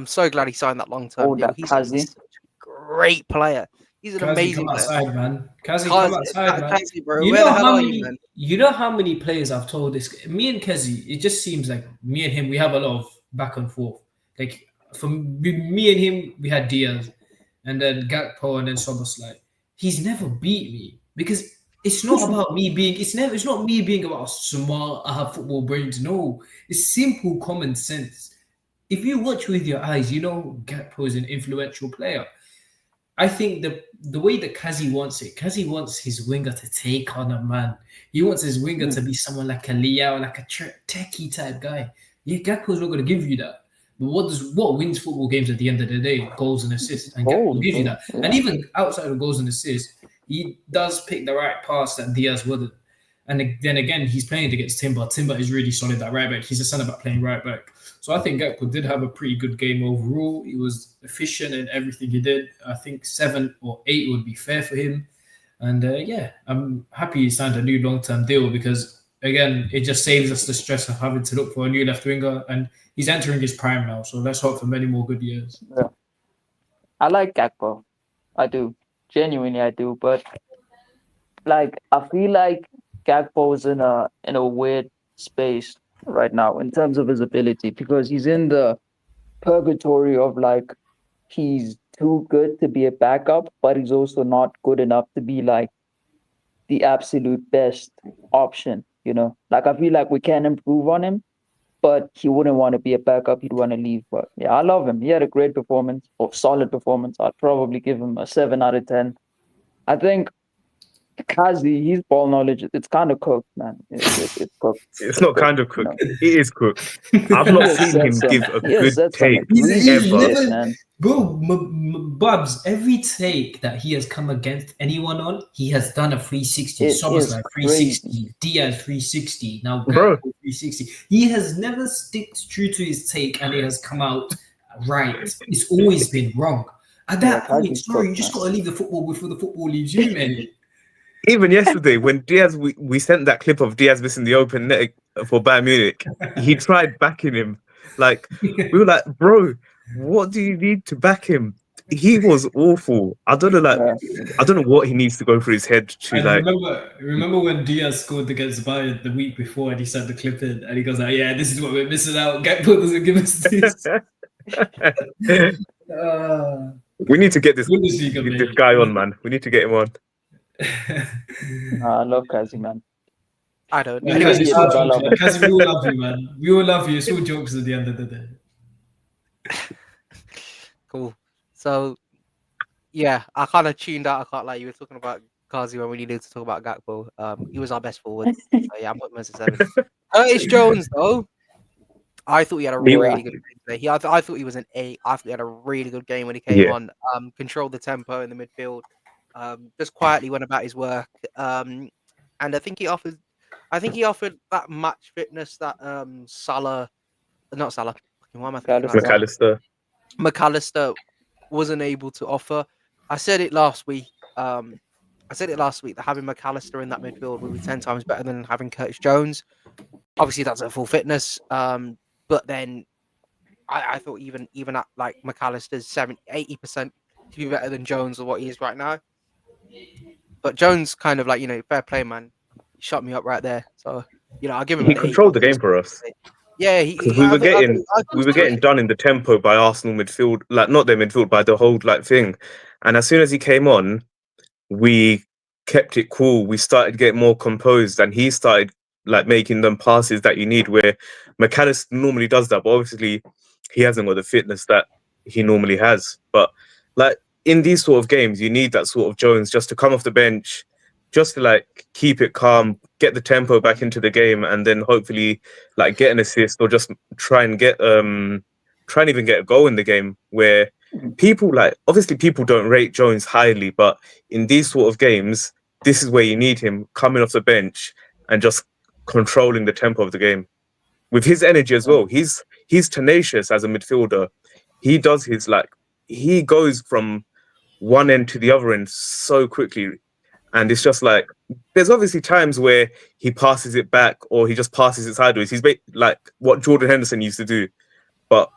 so glad he signed that long-term deal. that He's Kazi. such a great player. He's an Kazi, amazing come player. outside, man. Kazi, come outside, man. Kazi, bro, where the hell are you, man? You know how many players I've told this? Me and Kazi, it just seems like me and him, we have a lot of back and forth. Like for me and him, we had Diaz, and then Gakpo, and then Soboslai. He's never beat me because it's not about me being. It's not me being about smart. I have football brains. No, it's simple common sense. If you watch with your eyes, you know Gakpo is an influential player. I think the way that Kazi wants his winger to take on a man. He wants his winger to be someone like a Liao, like a techie type guy. Yeah, Gakpo's not going to give you that. But what wins football games at the end of the day? Goals and assists. And Gakpo gives you that. Yeah. And even outside of goals and assists, he does pick the right pass that Diaz wouldn't. And then again, he's playing against Timber. Timber is really solid at right back. He's a centre back playing right back. So I think Gakpo did have a pretty good game overall. He was efficient in everything he did. I think 7 or 8 would be fair for him. And yeah, I'm happy he signed a new long-term deal because, again, it just saves us the stress of having to look for a new left winger. And he's entering his prime now. So let's hope for many more good years. Yeah. I like Gakpo. I do. Genuinely, I do. But like, I feel like Gakpo's in a weird space right now in terms of his ability because he's in the purgatory of like he's too good to be a backup, but he's also not good enough to be like the absolute best option, you know? Like I feel like we can improve on him, but he wouldn't want to be a backup, he'd want to leave. But yeah, I love him. He had a great performance or solid performance. I'd probably give him a 7 out of 10. I think Kazi, his ball knowledge, it's kind of cooked, man. It's cooked. It's not kind of cooked. You know. It is cooked. I've not seen him give a good take ever. Man. Bro, Bubs, every take that he has come against anyone on, he has done a 360. Soboslai like 360, Diaz 360, now Gakpo 360. He has never stick true to his take and it has come out right. It's always been wrong. At that point, sorry, you just got to leave the football before the football leaves you, man. Even yesterday, when Diaz, we sent that clip of Diaz missing the open net for Bayern Munich, he tried backing him. Like, we were like, bro, what do you need to back him? He was awful. I don't know what he needs to go through his head to Remember when Diaz scored against Bayern the week before and he sent the clip in and he goes like, yeah, this is what we're missing out. Gakpo doesn't give us this. We need to get this Bundesliga, guy on, man. We need to get him on. I love Kazi, man. I don't. Yeah, Anyways, Kazi, we all love you, man. We all love you. It's all jokes at the end of the day. Cool. So, yeah, I kind of tuned out. I can't lie. You were talking about Kazi when we needed to talk about Gakpo. He was our best forward. So, yeah, I'm putting him as a 7. Curtis Jones, though, I thought he had a really good game today. I thought he was an 8. I thought he had a really good game when he came on. Controlled the tempo in the midfield. Just quietly went about his work. And I think he offered that match fitness that not Salah. Why am I thinking about McAllister wasn't able to offer. I said it last week. That having McAllister in that midfield would be 10 times better than having Curtis Jones. Obviously, that's at full fitness. But then I thought even at like McAllister's 80% to be better than Jones or what he is right now. But Jones kind of like, fair play, man. He shot me up right there. So, I'll give him. He controlled the game for us. Yeah, we were getting done in the tempo by Arsenal midfield, like not their midfield, by the whole like thing. And as soon as he came on, we kept it cool. We started getting more composed, and he started like making them passes that you need. Where McAllister normally does that, but obviously he hasn't got the fitness that he normally has. But like in these sort of games, you need that sort of Jones just to come off the bench, just to like keep it calm, get the tempo back into the game, and then hopefully like get an assist or just try and even get a goal in the game. Where people like obviously people don't rate Jones highly, but in these sort of games, this is where you need him coming off the bench and just controlling the tempo of the game with his energy as well. He's tenacious as a midfielder. He does his like he goes from one end to the other end so quickly, and it's just like there's obviously times where he passes it back or he just passes it sideways. He's like what Jordan Henderson used to do, but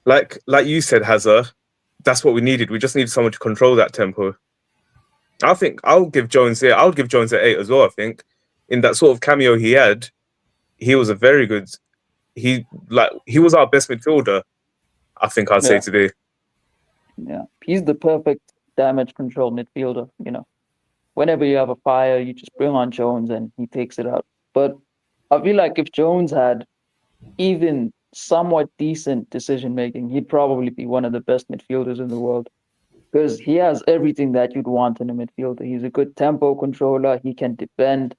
like you said, Hazard, that's what we needed. We just needed someone to control that tempo. I think I'll give Jones an 8 as well. I think in that sort of cameo he had, he was a very good. He was our best midfielder. I think I'd say today. Yeah, he's the perfect damage control midfielder. Whenever you have a fire, you just bring on Jones and he takes it out. But I feel like if Jones had even somewhat decent decision making, he'd probably be one of the best midfielders in the world. Because he has everything that you'd want in a midfielder. He's a good tempo controller. He can defend.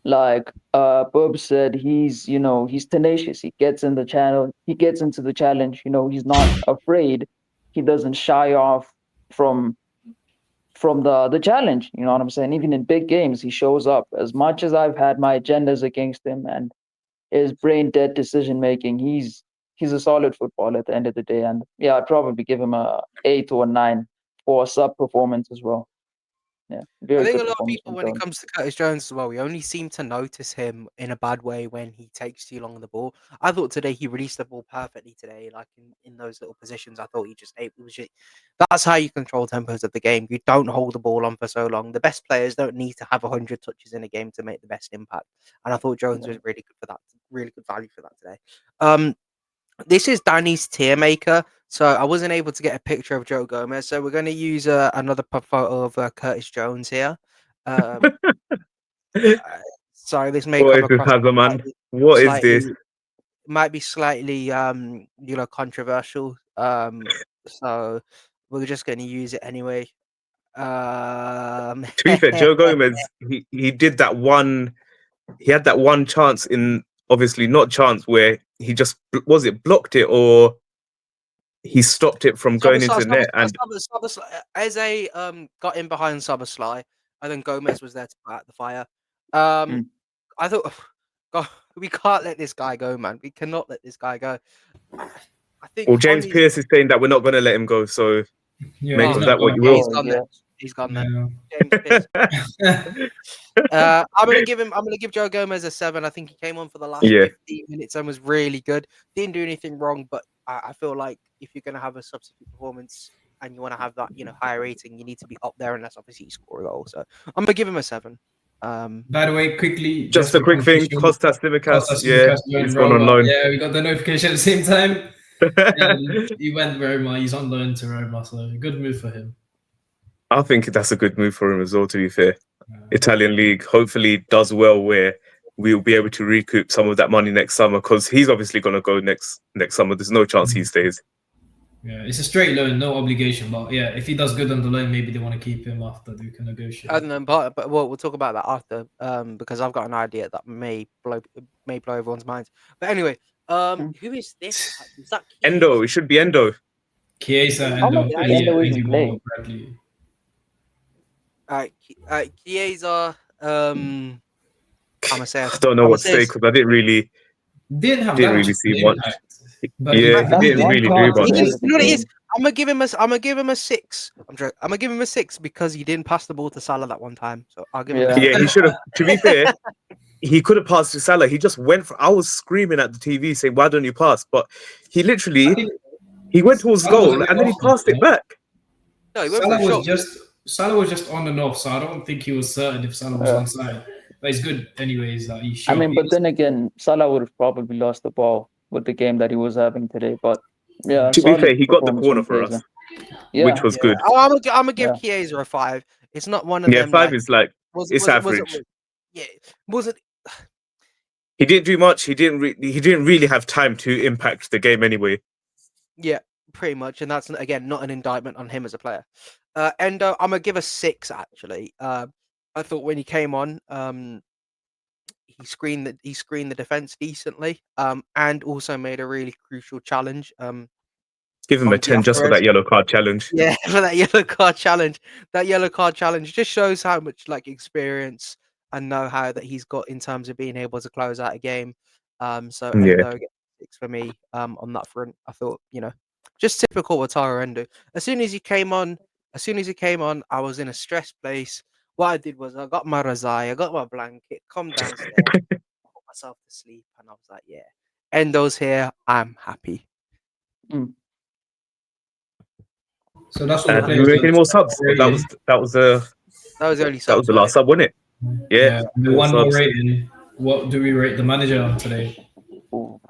Like Bob said, he's tenacious. He gets in the channel. He gets into the challenge. He's not afraid. He doesn't shy off from the challenge. You know what I'm saying? Even in big games, he shows up. As much as I've had my agendas against him and his brain dead decision making, he's a solid footballer at the end of the day. And yeah, I'd probably give him a 8 or a 9 for a sub performance as well. Yeah, very I think good a lot of performance people, from when it Jones. comes to Curtis Jones as well, we only seem to notice him in a bad way when he takes too long on the ball. I thought today he released the ball perfectly today, like in those little positions. I thought that's how you control tempos of the game. You don't hold the ball on for so long. The best players don't need to have 100 touches in a game to make the best impact. And I thought Jones was really good for that, really good value for that today. This is Danny's tier maker, so I wasn't able to get a picture of Joe Gomez, so we're going to use another photo of Curtis Jones here. Sorry, this may What come is this, across Hazard, man? What is slightly, this? might be slightly controversial. So we're just going to use it anyway. To be fair, Joe Gomez, he did that one. He had that one chance in, obviously not chance, where he just blocked it or he stopped it from going into the net. And Eze got in behind Szoboszlai, and then Gomez was there to put out the fire. I thought, God, we can't let this guy go, man. We cannot let this guy go. I think. well, James Pearce is saying that we're not going to let him go. So make of that what you will. He's gone there. James Pearce. I'm gonna give Joe Gomez a 7. I think he came on for the last 15 minutes and was really good. Didn't do anything wrong, but I feel like if you're gonna have a substitute performance and you want to have that, higher rating, you need to be up there, unless obviously you score a goal. So I'm gonna give him a 7. By the way, quickly, just a quick thing, Kostas Tsimikas, he's gone on loan. Yeah, we got the notification at the same time. He went Roma. He's on loan to Roma, so good move for him. I think that's a good move for him as well, to be fair. Italian league hopefully does well where we'll be able to recoup some of that money next summer, because he's obviously going to go next summer. There's no chance he stays. Yeah, it's a straight loan, no obligation. But yeah, if he does good on the loan, maybe they want to keep him after they can negotiate. I don't know, but we'll talk about that after, because I've got an idea that may blow everyone's minds. But anyway, who is this? Is that Endo? It should be Endo. Chiesa, Endo isn't playing. Chiesa. I'm gonna say. I don't know what to say because I didn't really see much. But he didn't really do much. You know what it is? I'm gonna give him a 6. I'm gonna give him a 6 because he didn't pass the ball to Salah that one time. So I'll give him. Yeah, he should have. To be fair, he could have passed to Salah. He just went for. I was screaming at the TV saying, "Why don't you pass?" But he literally went towards the goal and then he passed it back. No, he went for a shot. Salah was just on and off, so I don't think he was certain if Salah was onside. But it's good anyways that he shot. I mean, but then again, Salah would have probably lost the ball with the game that he was having today. But yeah, to be fair, he got the corner for us, which was good. I'm gonna give Chiesa a 5. It's not one of Yeah, them 5 like is like was it's was it was it average. yeah wasn't He didn't do much. He didn't really have time to impact the game anyway. yeah pretty much, and that's again not an indictment on him as a player. Endo, I'm gonna give a 6 actually. I thought when he came on, he screened the defense decently, and also made a really crucial challenge Give him a on 10 just for Gyökeres. that yellow card challenge. Yeah, for that yellow card challenge. That yellow card challenge just shows how much like experience and know-how that he's got in terms of being able to close out a game. So Yeah. Endo gets 6 for me on that front. I thought, just typical Wataru Endo. As soon as he came on, I was in a stressed place. What I did was I got my razai, I got my blanket, come downstairs, put myself to sleep, and I was like, yeah, Endo's here. I'm happy. Mm. So that's all the And do we players make any that more subs? Or rated. that was the That was the only that was subs, the wasn't last it? sub, wasn't it? Yeah, Yeah, the more one more subs. rating. What do we rate the manager today? Ooh.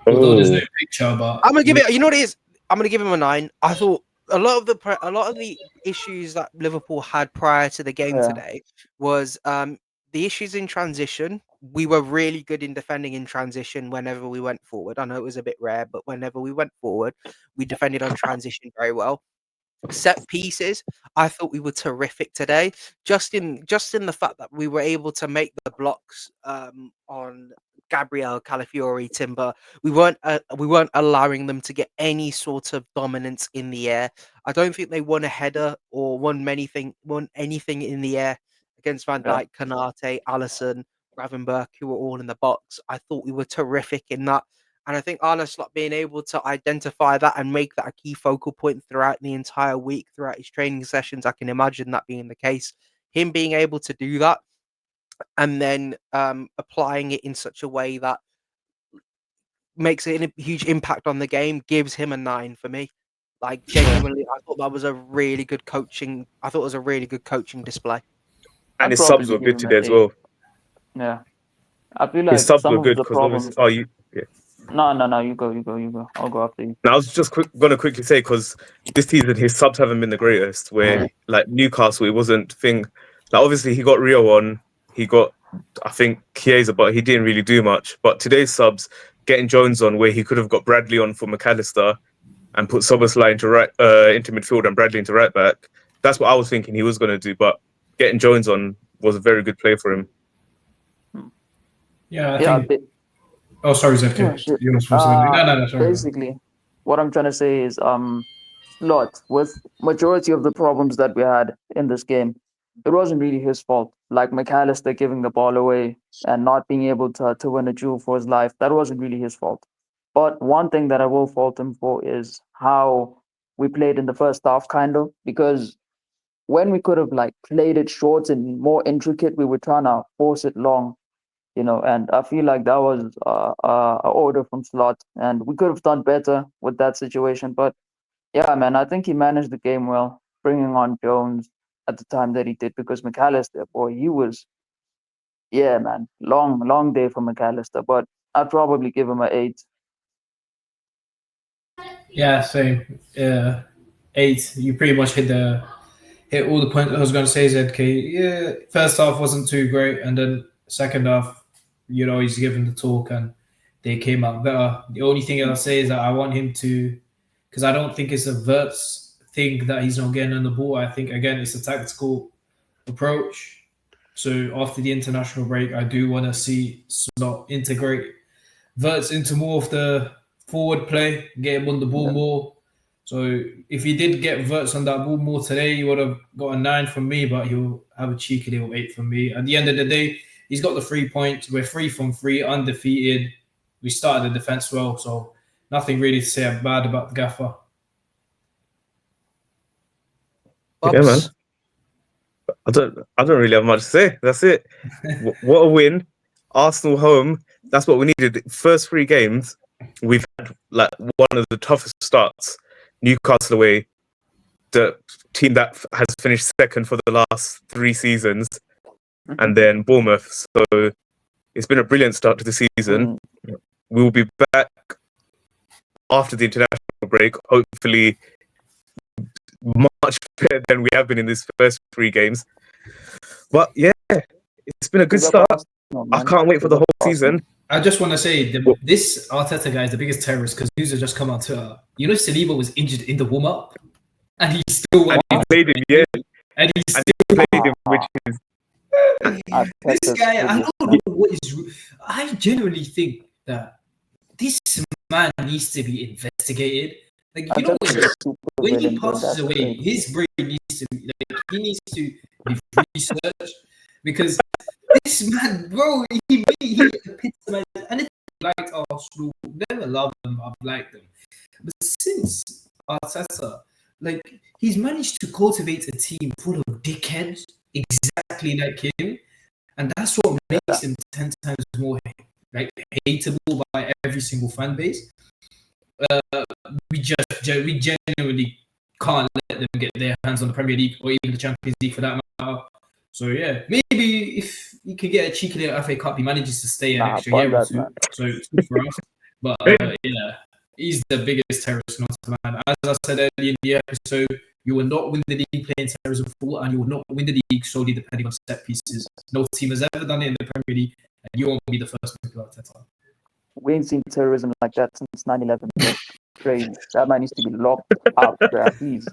Although there's no Oh, picture, but I'm gonna give it. You know what it is? I'm gonna give him a 9. I thought a lot of the issues that Liverpool had prior to the game Yeah. today was the issues in transition. We were really good in defending in transition whenever we went forward. I know it was a bit rare, but whenever we went forward, we defended on transition very well. Set pieces, I thought we were terrific today. Just in the fact that we were able to make the blocks on Gabriel, Calafiori, Timber. We weren't allowing them to get any sort of dominance in the air. I don't think they won a header or won anything in the air against Van Yeah. Dijk, Kanate, Allison, Gravenberch, who were all in the box. I thought we were terrific in that. And I think Arne Slot being able to identify that and make that a key focal point throughout the entire week, throughout his training sessions, I can imagine that being the case. Him being able to do that and then applying it in such a way that makes it a huge impact on the game gives him a 9 for me. Like genuinely, I thought that was a really good coaching. I thought it was a really good coaching display. and I'd his subs probably were give good him an today as 8. well. Yeah. I feel His like subs some were of good the because obviously. problems. Oh, yeah. No. You go. I'll go after you. Now I was just gonna quickly say because this season his subs haven't been the greatest. Where like Newcastle, it wasn't thing. Like obviously he got Rio on, he got I think Chiesa, but he didn't really do much. But today's subs, getting Jones on, where he could have got Bradley on for McAllister and put Soboslai into midfield and Bradley into right back. That's what I was thinking he was gonna do. But getting Jones on was a very good play for him. yeah, I Yeah. think. Oh, sorry, Yeah. ZK. Shit. You were supposed to go. No, sorry. Basically, what I'm trying to say is, Slot, with majority of the problems that we had in this game, it wasn't really his fault. Like McAllister giving the ball away and not being able to win a duel for his life, that wasn't really his fault. But one thing that I will fault him for is how we played in the first half, kind of, because when we could have like played it short and more intricate, we were trying to force it long, and I feel like that was a order from Slot, and we could have done better with that situation. But yeah, man, I think he managed the game well, bringing on Jones at the time that he did, because McAllister, boy, he was, yeah, man, long day for McAllister, but I'd probably give him an 8. Yeah, same. 8. You pretty much hit all the points I was going to say. ZK. Yeah, first half wasn't too great, and then second half, he's given the talk, and they came out better. The only thing I'll say is that I want him to, because I don't think it's a Verts thing that he's not getting on the ball. I think again it's a tactical approach. So after the international break, I do want to see Slot integrate Verts into more of the forward play, get him on the ball Yeah. more. So if he did get Verts on that ball more today, he would have got a 9 from me, but he'll have a cheeky little 8 from me. At the end of the day, he's got the 3 points. We're 3 from 3, undefeated. We started the defense well, so nothing really to say bad about the gaffer. Yeah, man. Bobs, I don't really have much to say. That's it. What a win. Arsenal home. That's what we needed. First 3 games, we've had like one of the toughest starts. Newcastle away, the team that has finished second for the last 3 seasons, and then Bournemouth. So it's been a brilliant start to the season. We will be back after the international break, hopefully much better than we have been in these first 3 games. But yeah, it's been a good Big up start. Arsenal, I man. can't wait for Big the up whole Arsenal. season. I just want to say this Arteta guy is the biggest terrorist because news has just come out to you know Saliba was injured in the warm up and he still went And he played him, yeah. and he And still he played him, which is this guy. I Arteta's don't know what is. I genuinely think that this man needs to be investigated. Like you know Arteta's a super when he villain, bro. passes That's away, crazy. his brain needs to be like he needs to be researched because this man, bro, he epitomized and it's liked Arsenal, never loved them, I've liked them. But since Arteta, like he's managed to cultivate a team full of dickheads exactly like him, and that's what makes him 10 times more like hateable by every single fan base. We genuinely can't let them get their hands on the Premier League or even the Champions League for that matter. So yeah, maybe if he could get a cheeky little FA Cup, he manages to stay an Nah, extra fuck year or that, two. man. So it's good for us. But yeah, he's the biggest terrorist, not man. As I said earlier in the episode, you will not win the league playing terrorism full, and you will not win the league solely depending on set pieces. No team has ever done it in the Premier League, and you won't be the first to go Arteta. We ain't seen terrorism like that since 9/11, bro. Crazy. That man needs to be locked up, bro. He's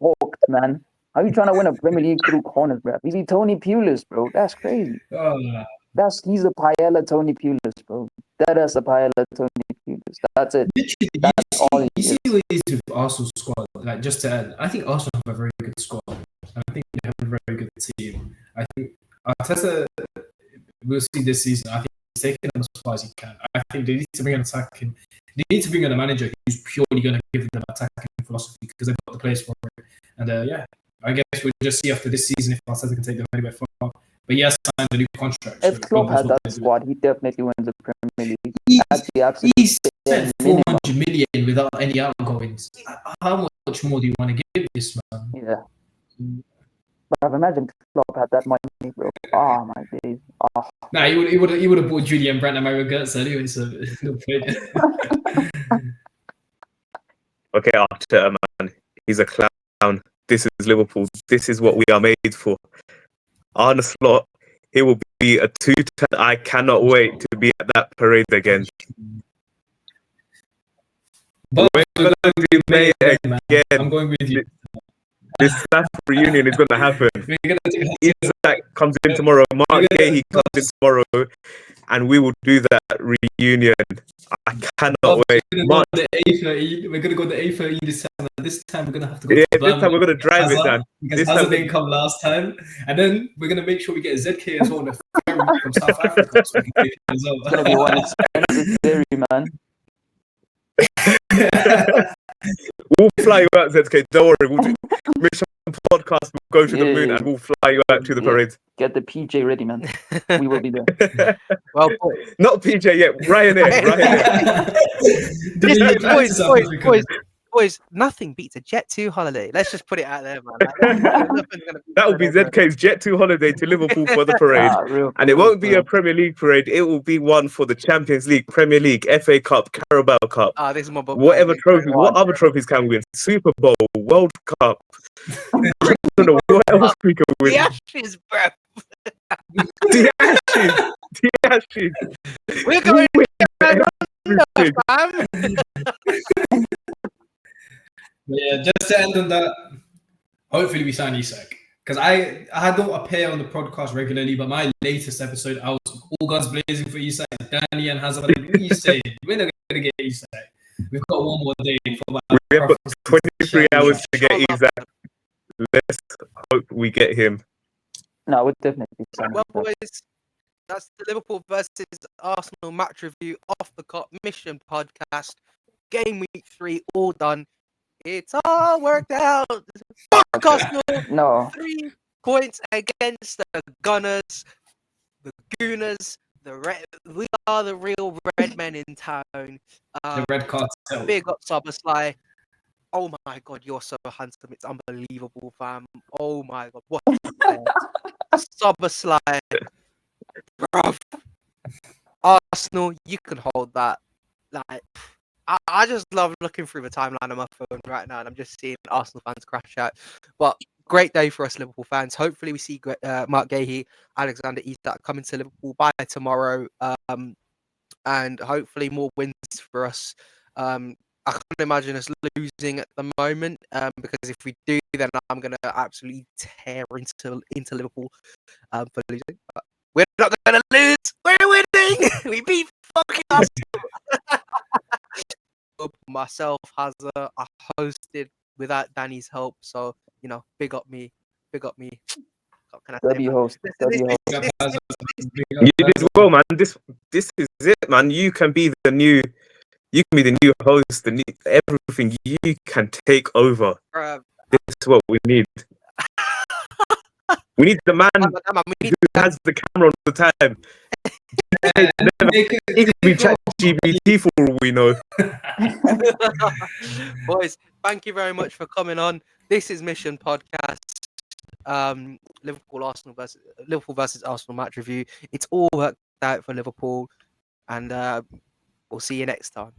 hooked, man. How you trying to win a Premier League through corners, bro? Is he Tony Pulis, bro? That's crazy. He's a paella Tony Pulis, bro. That is a paella Tony Pulis. That's it. Literally, That's all he you is. see what it is with Arsenal squad. Like just to add, I think Arsenal have a very good squad. I think they have a very good team. I think Arteta, we'll see this season. I think he's taking them as far as he can. I think they need to bring an attacking. They need to bring in a manager who's purely going to give them attacking philosophy because they've got the players for it. And yeah, I guess we'll just see after this season if Arteta can take them anywhere far. But he has signed a new contract. If so Klopp God knows had what that they're doing. squad, he definitely wins the Premier League. He's- That's the absolute He bare spent minimum. 400 million without any outgoings. How much more do you want to give this man? Yeah. But imagine Klopp had that money, bro. Oh my days. Oh. Nah, he would have bought Julian Brandt and Mario Götze anyway. So no point. okay, Arteta, man. He's a clown. This is Liverpool. This is what we are made for. Arne Slot, he will be a two-time. I cannot wait to be at that parade again. But We're going to be made man. again. I'm going with you. This staff reunion is going to happen. We're gonna take Isaac comes in tomorrow. Mark Gay comes in tomorrow, and we will do that reunion. I cannot wait. We're gonna go the A13 this time. This time we're gonna have to go. Yeah, to this time we're going to drive it Hazard, down. because This Hazard time didn't come last time, and then we're gonna make sure we get ZK as well on the ferry from South Africa, so we can take it as well. It's gonna be one expensive theory, man. We'll fly you out, ZK. Don't worry. We'll do Mission Podcast. We'll go to the moon Yeah. and we'll fly you out to the Yeah. parade. Get the PJ ready, man. We will be there. Well, Not PJ yet. Ryanair. boys, nothing beats a Jet 2 holiday. Let's just put it out there, man. Nothing's gonna beat That will be ZK's Jet 2 holiday to Liverpool for the parade. Real And it cool, won't be bro. a Premier League parade. It will be one for the Champions League, Premier League, FA Cup, Carabao Cup. This is my Whatever trophies, what other trophies can we win? Super Bowl, World Cup. I don't know what else we can win. The Ashes, bro. The Ashes. We're going Everything. fam. Yeah, just to end on that, hopefully we sign Isak. Because I don't appear on the podcast regularly, but my latest episode, I was all guns blazing for Isak, Danny and Hazard. Like, what are you saying? We're not going to get Isak. We've got one more day. For We have got 23 hours to get Isaac. Let's hope we get him. No, we'll definitely sign Well, him. boys, that's the Liverpool versus Arsenal match review off the cup mission podcast. Game week 3, all done. It's all worked out. Fuck Arsenal. No. 3 points against the Gunners, the Gooners. We are the real red men in town. the red cartel. Big up Summersly. Oh my god, you're so handsome. It's unbelievable, fam. Oh my god, what Summersly. Bruv. Arsenal, you can hold that. Like, I just love looking through the timeline on my phone right now, and I'm just seeing Arsenal fans crash out. But great day for us Liverpool fans. Hopefully, we see Mark Gahey, Alexander Isak coming to Liverpool by tomorrow, and hopefully more wins for us. I can't imagine us losing at the moment, because if we do, then I'm gonna absolutely tear into Liverpool for losing. But we're not gonna lose. We're winning. We beat fucking Arsenal. Myself, Hazard, I hosted without Danny's help, so big up me, big up me. What can I say, W man? host. W host. Big up, Hazard. Big up, You did Hazard. well, man. This is it, man. You can be the new host, the new everything. You can take over. Bruh, This is what we need. We need the man we need who has the camera all the time. It could be ChatGPT for all we know. boys. Thank you very much for coming on. This is Mission Podcast. Liverpool versus Arsenal match review. It's all worked out for Liverpool, and we'll see you next time.